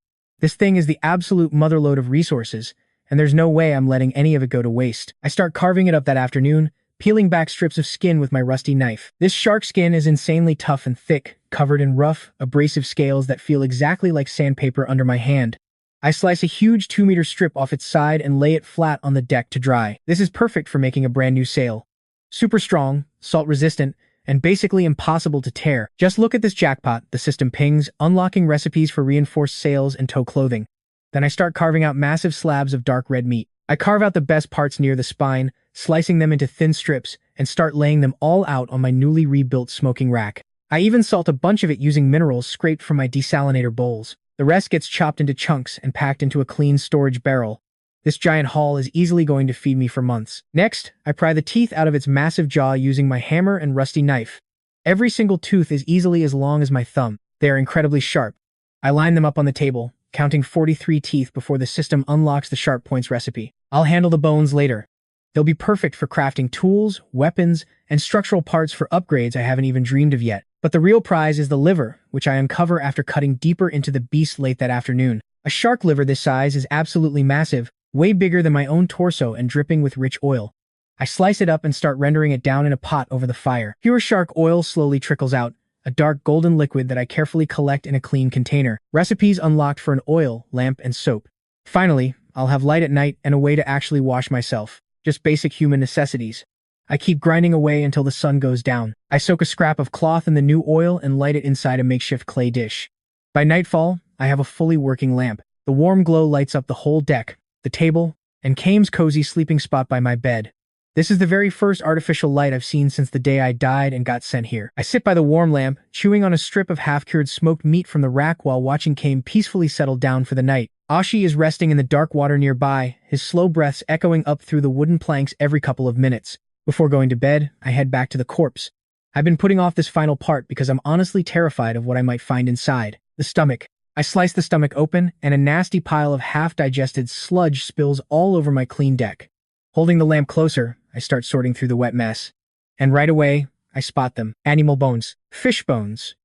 This thing is the absolute motherlode of resources, and there's no way I'm letting any of it go to waste. I start carving it up that afternoon, peeling back strips of skin with my rusty knife. This shark skin is insanely tough and thick, covered in rough, abrasive scales that feel exactly like sandpaper under my hand. I slice a huge 2-meter strip off its side and lay it flat on the deck to dry. This is perfect for making a brand new sail. Super strong, salt-resistant, and basically impossible to tear. Just look at this jackpot, the system pings, unlocking recipes for reinforced sails and tow clothing. Then I start carving out massive slabs of dark red meat. I carve out the best parts near the spine, slicing them into thin strips, and start laying them all out on my newly rebuilt smoking rack. I even salt a bunch of it using minerals scraped from my desalinator bowls. The rest gets chopped into chunks and packed into a clean storage barrel. This giant haul is easily going to feed me for months. Next, I pry the teeth out of its massive jaw using my hammer and rusty knife. Every single tooth is easily as long as my thumb. They are incredibly sharp. I line them up on the table, counting 43 teeth before the system unlocks the sharp points recipe. I'll handle the bones later. They'll be perfect for crafting tools, weapons, and structural parts for upgrades I haven't even dreamed of yet. But the real prize is the liver, which I uncover after cutting deeper into the beast late that afternoon. A shark liver this size is absolutely massive, way bigger than my own torso and dripping with rich oil. I slice it up and start rendering it down in a pot over the fire. Pure shark oil slowly trickles out, a dark golden liquid that I carefully collect in a clean container. Recipes unlocked for an oil, lamp, and soap. Finally, I'll have light at night and a way to actually wash myself. Just basic human necessities. I keep grinding away until the sun goes down. I soak a scrap of cloth in the new oil and light it inside a makeshift clay dish. By nightfall, I have a fully working lamp. The warm glow lights up the whole deck, the table, and Kame's cozy sleeping spot by my bed. This is the very first artificial light I've seen since the day I died and got sent here. I sit by the warm lamp, chewing on a strip of half-cured smoked meat from the rack while watching Kame peacefully settle down for the night. Ashi is resting in the dark water nearby, his slow breaths echoing up through the wooden planks every couple of minutes. Before going to bed, I head back to the corpse. I've been putting off this final part because I'm honestly terrified of what I might find inside. The stomach. I slice the stomach open, and a nasty pile of half-digested sludge spills all over my clean deck. Holding the lamp closer, I start sorting through the wet mess. And right away, I spot them. Animal bones. Fish bones.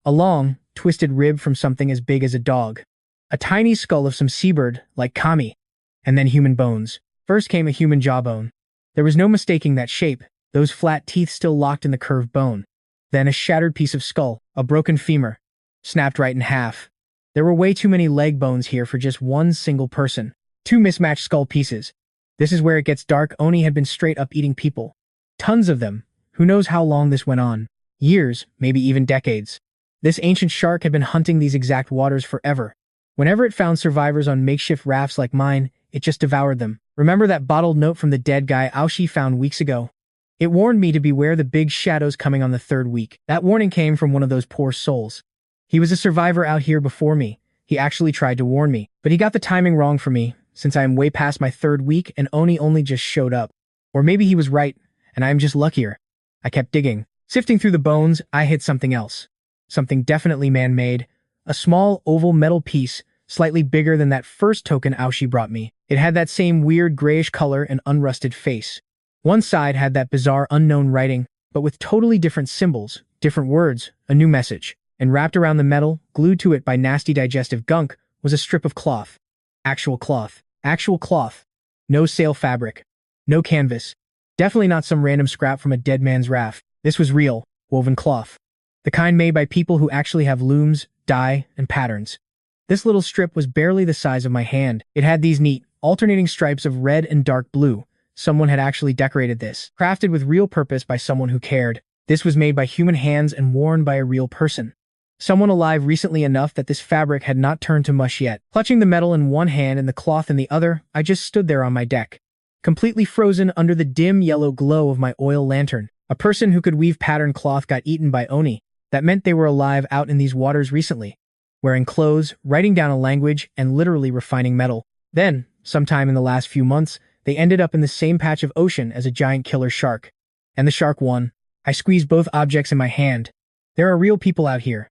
A long, twisted rib from something as big as a dog. A tiny skull of some seabird, like Kami. And then human bones. First came a human jawbone. There was no mistaking that shape, those flat teeth still locked in the curved bone. Then a shattered piece of skull, a broken femur, snapped right in half. There were way too many leg bones here for just one single person. Two mismatched skull pieces. This is where it gets dark. Oni had been straight up eating people. Tons of them. Who knows how long this went on. Years, maybe even decades. This ancient shark had been hunting these exact waters forever. Whenever it found survivors on makeshift rafts like mine, it just devoured them. Remember that bottled note from the dead guy Aoshi found weeks ago? It warned me to beware the big shadows coming on the third week. That warning came from one of those poor souls. He was a survivor out here before me. He actually tried to warn me, but he got the timing wrong for me, since I am way past my third week and Oni only just showed up. Or maybe he was right, and I am just luckier. I kept digging. Sifting through the bones, I hit something else. Something definitely man-made. A small, oval metal piece, slightly bigger than that first token Aoshi brought me. It had that same weird grayish color and unrusted face. One side had that bizarre unknown writing, but with totally different symbols, different words, a new message. And wrapped around the metal, glued to it by nasty digestive gunk, was a strip of cloth. Actual cloth. Actual cloth. No sail fabric. No canvas. Definitely not some random scrap from a dead man's raft. This was real, woven cloth. The kind made by people who actually have looms, dye, and patterns. This little strip was barely the size of my hand. It had these neat, alternating stripes of red and dark blue. Someone had actually decorated this. Crafted with real purpose by someone who cared. This was made by human hands and worn by a real person. Someone alive recently enough that this fabric had not turned to mush yet. Clutching the metal in one hand and the cloth in the other, I just stood there on my deck. Completely frozen under the dim yellow glow of my oil lantern. A person who could weave patterned cloth got eaten by Oni. That meant they were alive out in these waters recently. Wearing clothes, writing down a language, and literally refining metal. Then, sometime in the last few months, they ended up in the same patch of ocean as a giant killer shark. And the shark won. I squeezed both objects in my hand. There are real people out here.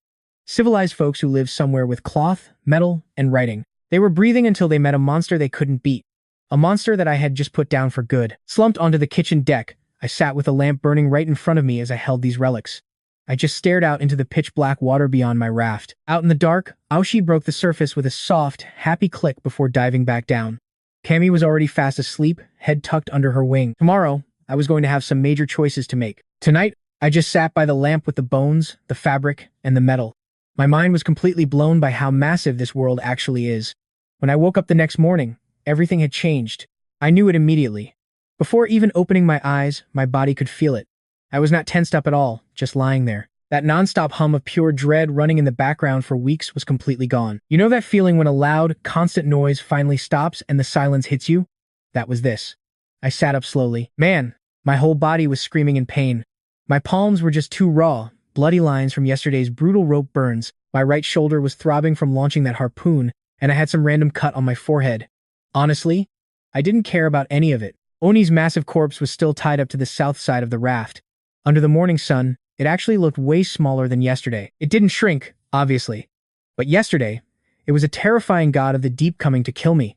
Civilized folks who live somewhere with cloth, metal, and writing. They were breathing until they met a monster they couldn't beat. A monster that I had just put down for good. Slumped onto the kitchen deck, I sat with a lamp burning right in front of me as I held these relics. I just stared out into the pitch-black water beyond my raft. Out in the dark, Aoshi broke the surface with a soft, happy click before diving back down. Kami was already fast asleep, head tucked under her wing. Tomorrow, I was going to have some major choices to make. Tonight, I just sat by the lamp with the bones, the fabric, and the metal. My mind was completely blown by how massive this world actually is. When I woke up the next morning, everything had changed. I knew it immediately. Before even opening my eyes, my body could feel it. I was not tensed up at all, just lying there. That nonstop hum of pure dread running in the background for weeks was completely gone. You know that feeling when a loud, constant noise finally stops and the silence hits you? That was this. I sat up slowly. Man, my whole body was screaming in pain. My palms were just too raw, bloody lines from yesterday's brutal rope burns. My right shoulder was throbbing from launching that harpoon, and I had some random cut on my forehead. Honestly, I didn't care about any of it. Oni's massive corpse was still tied up to the south side of the raft. Under the morning sun, it actually looked way smaller than yesterday. It didn't shrink, obviously. But yesterday, it was a terrifying god of the deep coming to kill me.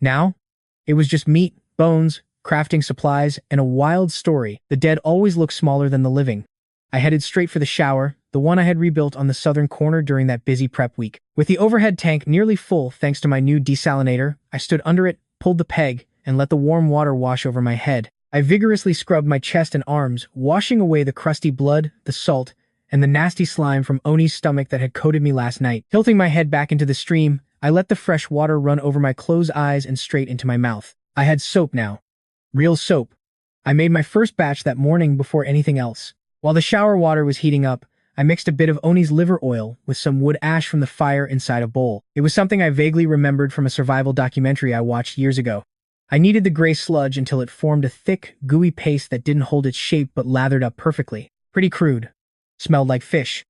Now, it was just meat, bones, crafting supplies, and a wild story. The dead always look smaller than the living. I headed straight for the shower, the one I had rebuilt on the southern corner during that busy prep week. With the overhead tank nearly full thanks to my new desalinator, I stood under it, pulled the peg, and let the warm water wash over my head. I vigorously scrubbed my chest and arms, washing away the crusty blood, the salt, and the nasty slime from Oni's stomach that had coated me last night. Tilting my head back into the stream, I let the fresh water run over my closed eyes and straight into my mouth. I had soap now. Real soap. I made my first batch that morning before anything else. While the shower water was heating up, I mixed a bit of Oni's liver oil with some wood ash from the fire inside a bowl. It was something I vaguely remembered from a survival documentary I watched years ago. I kneaded the gray sludge until it formed a thick, gooey paste that didn't hold its shape but lathered up perfectly. Pretty crude. Smelled like fish.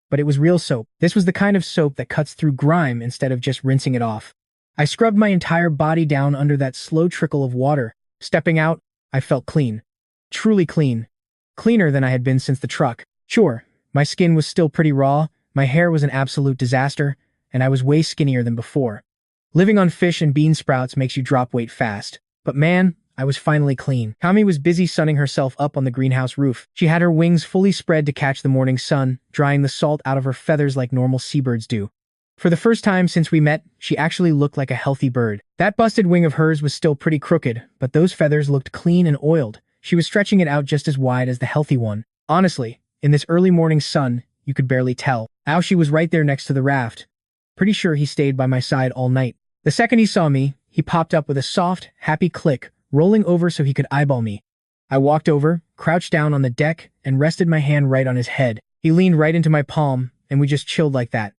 But it was real soap. This was the kind of soap that cuts through grime instead of just rinsing it off. I scrubbed my entire body down under that slow trickle of water. Stepping out, I felt clean. Truly clean. Cleaner than I had been since the truck. Sure, my skin was still pretty raw, my hair was an absolute disaster, and I was way skinnier than before. Living on fish and bean sprouts makes you drop weight fast. But man, I was finally clean. Kami was busy sunning herself up on the greenhouse roof. She had her wings fully spread to catch the morning sun, drying the salt out of her feathers like normal seabirds do. For the first time since we met, she actually looked like a healthy bird. That busted wing of hers was still pretty crooked, but those feathers looked clean and oiled. She was stretching it out just as wide as the healthy one. Honestly, in this early morning sun, you could barely tell. Aoshi was right there next to the raft. Pretty sure he stayed by my side all night. The second he saw me, he popped up with a soft, happy click, rolling over so he could eyeball me. I walked over, crouched down on the deck, and rested my hand right on his head. He leaned right into my palm, and we just chilled like that.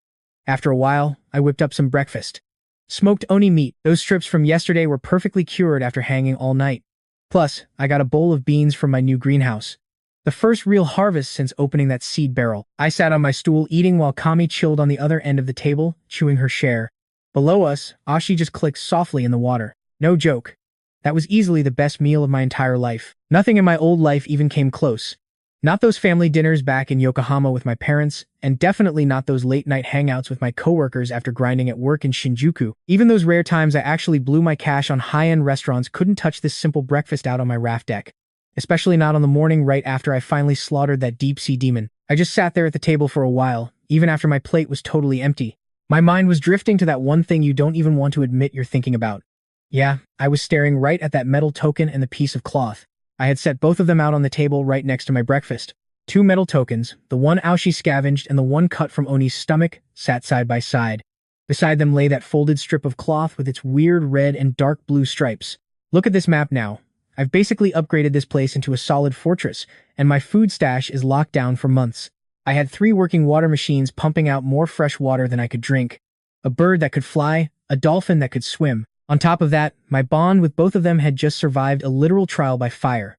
After a while, I whipped up some breakfast. Smoked oni meat. Those strips from yesterday were perfectly cured after hanging all night. Plus, I got a bowl of beans from my new greenhouse. The first real harvest since opening that seed barrel. I sat on my stool eating while Kami chilled on the other end of the table, chewing her share. Below us, Ashi just clicked softly in the water. No joke. That was easily the best meal of my entire life. Nothing in my old life even came close. Not those family dinners back in Yokohama with my parents, and definitely not those late-night hangouts with my coworkers after grinding at work in Shinjuku. Even those rare times I actually blew my cash on high-end restaurants couldn't touch this simple breakfast out on my raft deck. Especially not on the morning right after I finally slaughtered that deep-sea demon. I just sat there at the table for a while, even after my plate was totally empty. My mind was drifting to that one thing you don't even want to admit you're thinking about. Yeah, I was staring right at that metal token and the piece of cloth. I had set both of them out on the table right next to my breakfast. Two metal tokens, the one Aoshi scavenged and the one cut from Oni's stomach, sat side by side. Beside them lay that folded strip of cloth with its weird red and dark blue stripes. Look at this map now. I've basically upgraded this place into a solid fortress, and my food stash is locked down for months. I had 3 working water machines pumping out more fresh water than I could drink. A bird that could fly, a dolphin that could swim. On top of that, my bond with both of them had just survived a literal trial by fire.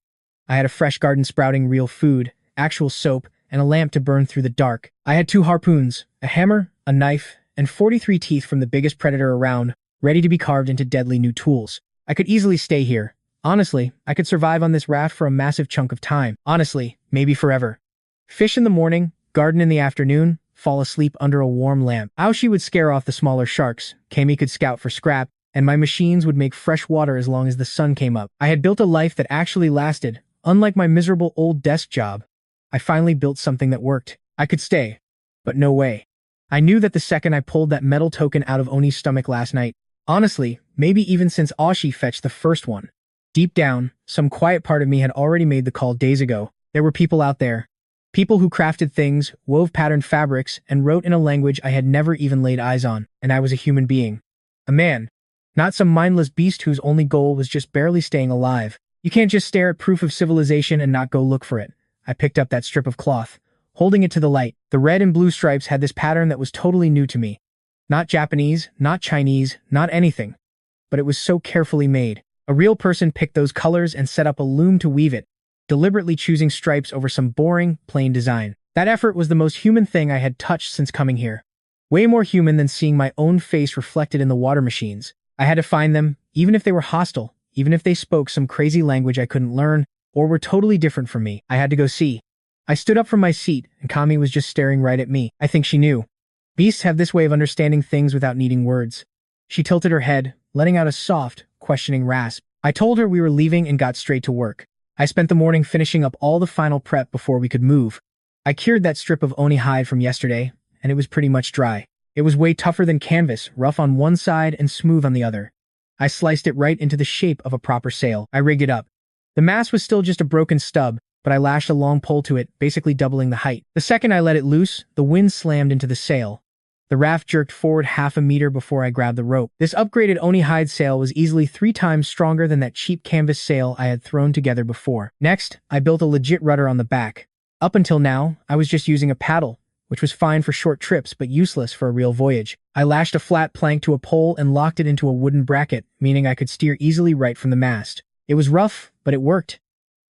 I had a fresh garden sprouting real food, actual soap, and a lamp to burn through the dark. I had 2 harpoons, a hammer, a knife, and 43 teeth from the biggest predator around, ready to be carved into deadly new tools. I could easily stay here. Honestly, I could survive on this raft for a massive chunk of time. Honestly, maybe forever. Fish in the morning, garden in the afternoon, fall asleep under a warm lamp. Aoshi would scare off the smaller sharks, Kami could scout for scrap, and my machines would make fresh water as long as the sun came up. I had built a life that actually lasted, unlike my miserable old desk job. I finally built something that worked. I could stay. But no way. I knew that the second I pulled that metal token out of Oni's stomach last night. Honestly, maybe even since Aoshi fetched the first one. Deep down, some quiet part of me had already made the call days ago. There were people out there. People who crafted things, wove patterned fabrics, and wrote in a language I had never even laid eyes on. And I was a human being. A man. Not some mindless beast whose only goal was just barely staying alive. You can't just stare at proof of civilization and not go look for it. I picked up that strip of cloth, holding it to the light. The red and blue stripes had this pattern that was totally new to me. Not Japanese, not Chinese, not anything. But it was so carefully made. A real person picked those colors and set up a loom to weave it, deliberately choosing stripes over some boring, plain design. That effort was the most human thing I had touched since coming here. Way more human than seeing my own face reflected in the water machines. I had to find them, even if they were hostile, even if they spoke some crazy language I couldn't learn, or were totally different from me. I had to go see. I stood up from my seat, and Kami was just staring right at me. I think she knew. Beasts have this way of understanding things without needing words. She tilted her head, letting out a soft, questioning rasp. I told her we were leaving and got straight to work. I spent the morning finishing up all the final prep before we could move. I cured that strip of oni hide from yesterday, and it was pretty much dry. It was way tougher than canvas, rough on one side and smooth on the other. I sliced it right into the shape of a proper sail. I rigged it up. The mast was still just a broken stub, but I lashed a long pole to it, basically doubling the height. The second I let it loose, the wind slammed into the sail. The raft jerked forward half a meter before I grabbed the rope. This upgraded Oni hide sail was easily 3 times stronger than that cheap canvas sail I had thrown together before. Next, I built a legit rudder on the back. Up until now, I was just using a paddle, which was fine for short trips but useless for a real voyage. I lashed a flat plank to a pole and locked it into a wooden bracket, meaning I could steer easily right from the mast. It was rough, but it worked.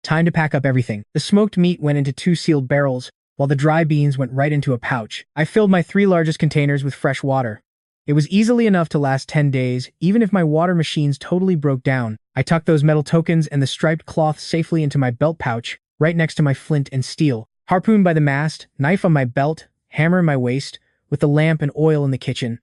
Time to pack up everything. The smoked meat went into 2 sealed barrels, while the dry beans went right into a pouch. I filled my 3 largest containers with fresh water. It was easily enough to last 10 days, even if my water machines totally broke down. I tucked those metal tokens and the striped cloth safely into my belt pouch, right next to my flint and steel. Harpoon by the mast, knife on my belt, hammer in my waist, with the lamp and oil in the kitchen.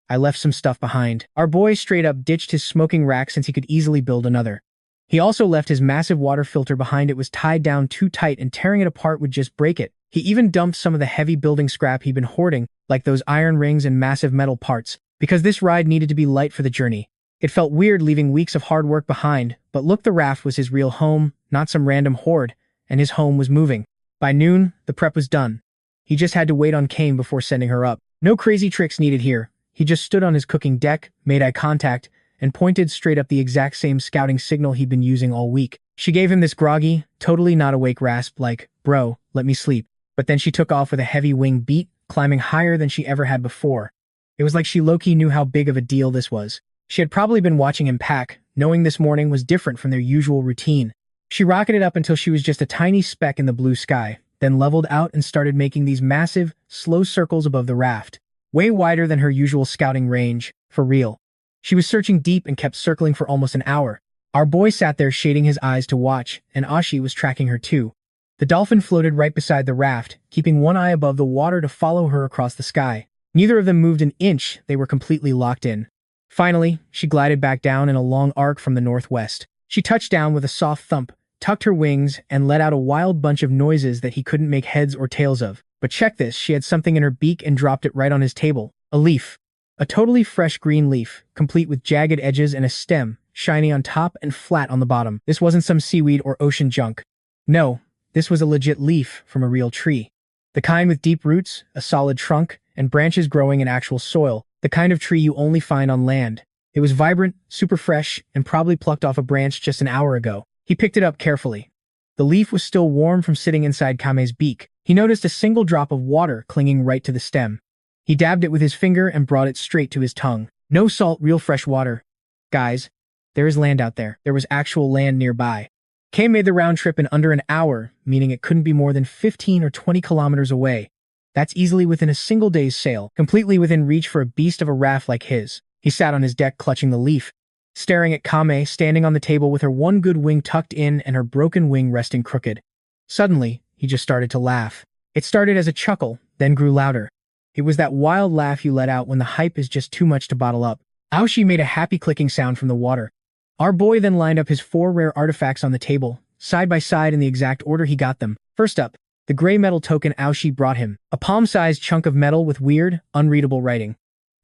I left some stuff behind. Our boy straight up ditched his smoking rack since he could easily build another. He also left his massive water filter behind. It was tied down too tight and tearing it apart would just break it. He even dumped some of the heavy building scrap he'd been hoarding, like those iron rings and massive metal parts, because this ride needed to be light for the journey. It felt weird leaving weeks of hard work behind, but look, the raft was his real home, not some random hoard, and his home was moving. By noon, the prep was done. He just had to wait on Kame before sending her up. No crazy tricks needed here. He just stood on his cooking deck, made eye contact, and pointed straight up the exact same scouting signal he'd been using all week. She gave him this groggy, totally not awake rasp like, "Bro, let me sleep." But then she took off with a heavy wing beat, climbing higher than she ever had before. It was like she low-key knew how big of a deal this was. She had probably been watching him pack, knowing this morning was different from their usual routine. She rocketed up until she was just a tiny speck in the blue sky, then leveled out and started making these massive, slow circles above the raft. Way wider than her usual scouting range, for real. She was searching deep and kept circling for almost an hour. Our boy sat there shading his eyes to watch, and Ashi was tracking her too. The dolphin floated right beside the raft, keeping one eye above the water to follow her across the sky. Neither of them moved an inch, they were completely locked in. Finally, she glided back down in a long arc from the northwest. She touched down with a soft thump, tucked her wings, and let out a wild bunch of noises that he couldn't make heads or tails of. But check this, she had something in her beak and dropped it right on his table. A leaf. A totally fresh green leaf, complete with jagged edges and a stem, shiny on top and flat on the bottom. This wasn't some seaweed or ocean junk. No. This was a legit leaf from a real tree. The kind with deep roots, a solid trunk, and branches growing in actual soil. The kind of tree you only find on land. It was vibrant, super fresh, and probably plucked off a branch just an hour ago. He picked it up carefully. The leaf was still warm from sitting inside Kame's beak. He noticed a single drop of water clinging right to the stem. He dabbed it with his finger and brought it straight to his tongue. No salt, real fresh water. Guys, there is land out there. There was actual land nearby. Kay made the round trip in under an hour, meaning it couldn't be more than 15 or 20 kilometers away. That's easily within a single day's sail, completely within reach for a beast of a raft like his. He sat on his deck clutching the leaf, staring at Kame standing on the table with her one good wing tucked in and her broken wing resting crooked. Suddenly, he just started to laugh. It started as a chuckle, then grew louder. It was that wild laugh you let out when the hype is just too much to bottle up. Aoshi made a happy clicking sound from the water. Our boy then lined up his 4 rare artifacts on the table, side by side in the exact order he got them. First up, the gray metal token Aoshi brought him, a palm-sized chunk of metal with weird, unreadable writing.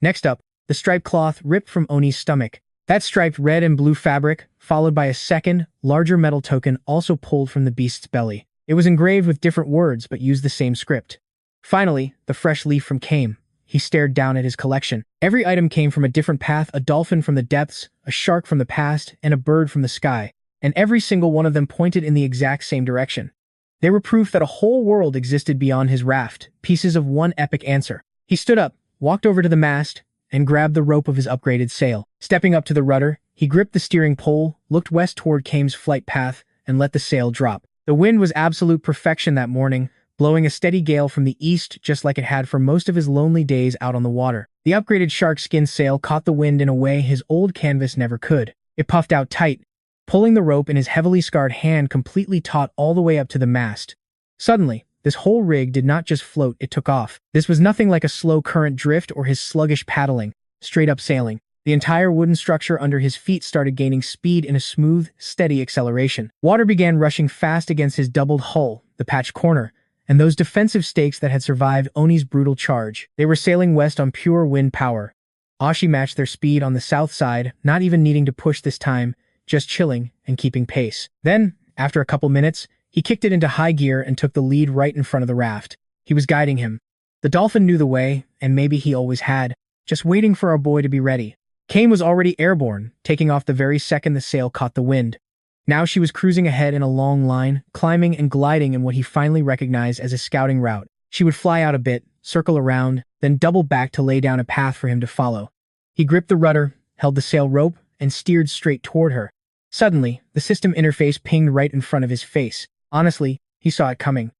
Next up, the striped cloth ripped from Oni's stomach. That striped red and blue fabric, followed by a second, larger metal token also pulled from the beast's belly. It was engraved with different words but used the same script. Finally, the fresh leaf from Kame. He stared down at his collection. Every item came from a different path, a dolphin from the depths, a shark from the past, and a bird from the sky. And every single one of them pointed in the exact same direction. They were proof that a whole world existed beyond his raft, pieces of one epic answer. He stood up, walked over to the mast, and grabbed the rope of his upgraded sail. Stepping up to the rudder, he gripped the steering pole, looked west toward Kame's flight path, and let the sail drop. The wind was absolute perfection that morning, blowing a steady gale from the east just like it had for most of his lonely days out on the water. The upgraded shark-skin sail caught the wind in a way his old canvas never could. It puffed out tight, pulling the rope in his heavily scarred hand completely taut all the way up to the mast. Suddenly, this whole rig did not just float, it took off. This was nothing like a slow current drift or his sluggish paddling, straight up sailing. The entire wooden structure under his feet started gaining speed in a smooth, steady acceleration. Water began rushing fast against his doubled hull, the patch corner, and those defensive stakes that had survived Oni's brutal charge. They were sailing west on pure wind power. Ashi matched their speed on the south side, not even needing to push this time, just chilling and keeping pace. Then, after a couple minutes, He kicked it into high gear and took the lead right in front of the raft. He was guiding him. The dolphin knew the way, and maybe he always had, just waiting for our boy to be ready. Kane was already airborne, taking off the very second the sail caught the wind. Now she was cruising ahead in a long line, climbing and gliding in what he finally recognized as a scouting route. She would fly out a bit, circle around, then double back to lay down a path for him to follow. He gripped the rudder, held the sail rope, and steered straight toward her. Suddenly, the system interface pinged right in front of his face. Honestly, he saw it coming.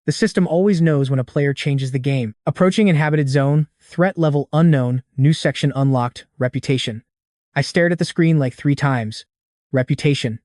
The system always knows when a player changes the game. Approaching inhabited zone, threat level unknown, new section unlocked, reputation. I stared at the screen like 3 times. Reputation.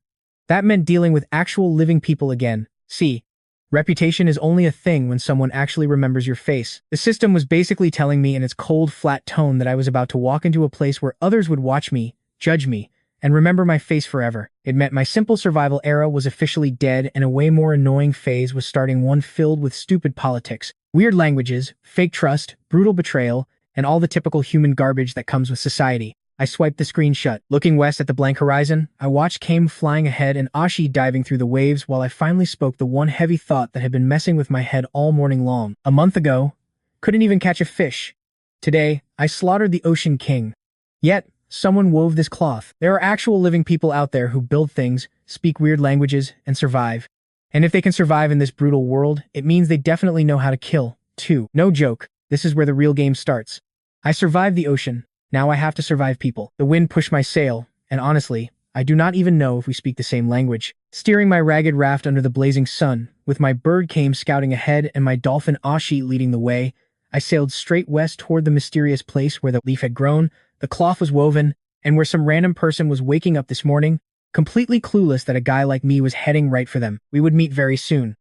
That meant dealing with actual living people again. See, reputation is only a thing when someone actually remembers your face. The system was basically telling me in its cold, flat tone that I was about to walk into a place where others would watch me, judge me, and remember my face forever. It meant my simple survival era was officially dead and a way more annoying phase was starting, one filled with stupid politics, weird languages, fake trust, brutal betrayal, and all the typical human garbage that comes with society. I swiped the screen shut. Looking west at the blank horizon, I watched Kame flying ahead and Ashi diving through the waves while I finally spoke the one heavy thought that had been messing with my head all morning long. A month ago, couldn't even catch a fish. Today, I slaughtered the Ocean King. Yet, someone wove this cloth. There are actual living people out there who build things, speak weird languages, and survive. And if they can survive in this brutal world, it means they definitely know how to kill, too. No joke, this is where the real game starts. I survived the ocean. Now I have to survive people. The wind pushed my sail, and honestly, I do not even know if we speak the same language. Steering my ragged raft under the blazing sun, with my bird Kame scouting ahead and my dolphin Ashi leading the way, I sailed straight west toward the mysterious place where the leaf had grown, the cloth was woven, and where some random person was waking up this morning, completely clueless that a guy like me was heading right for them. We would meet very soon.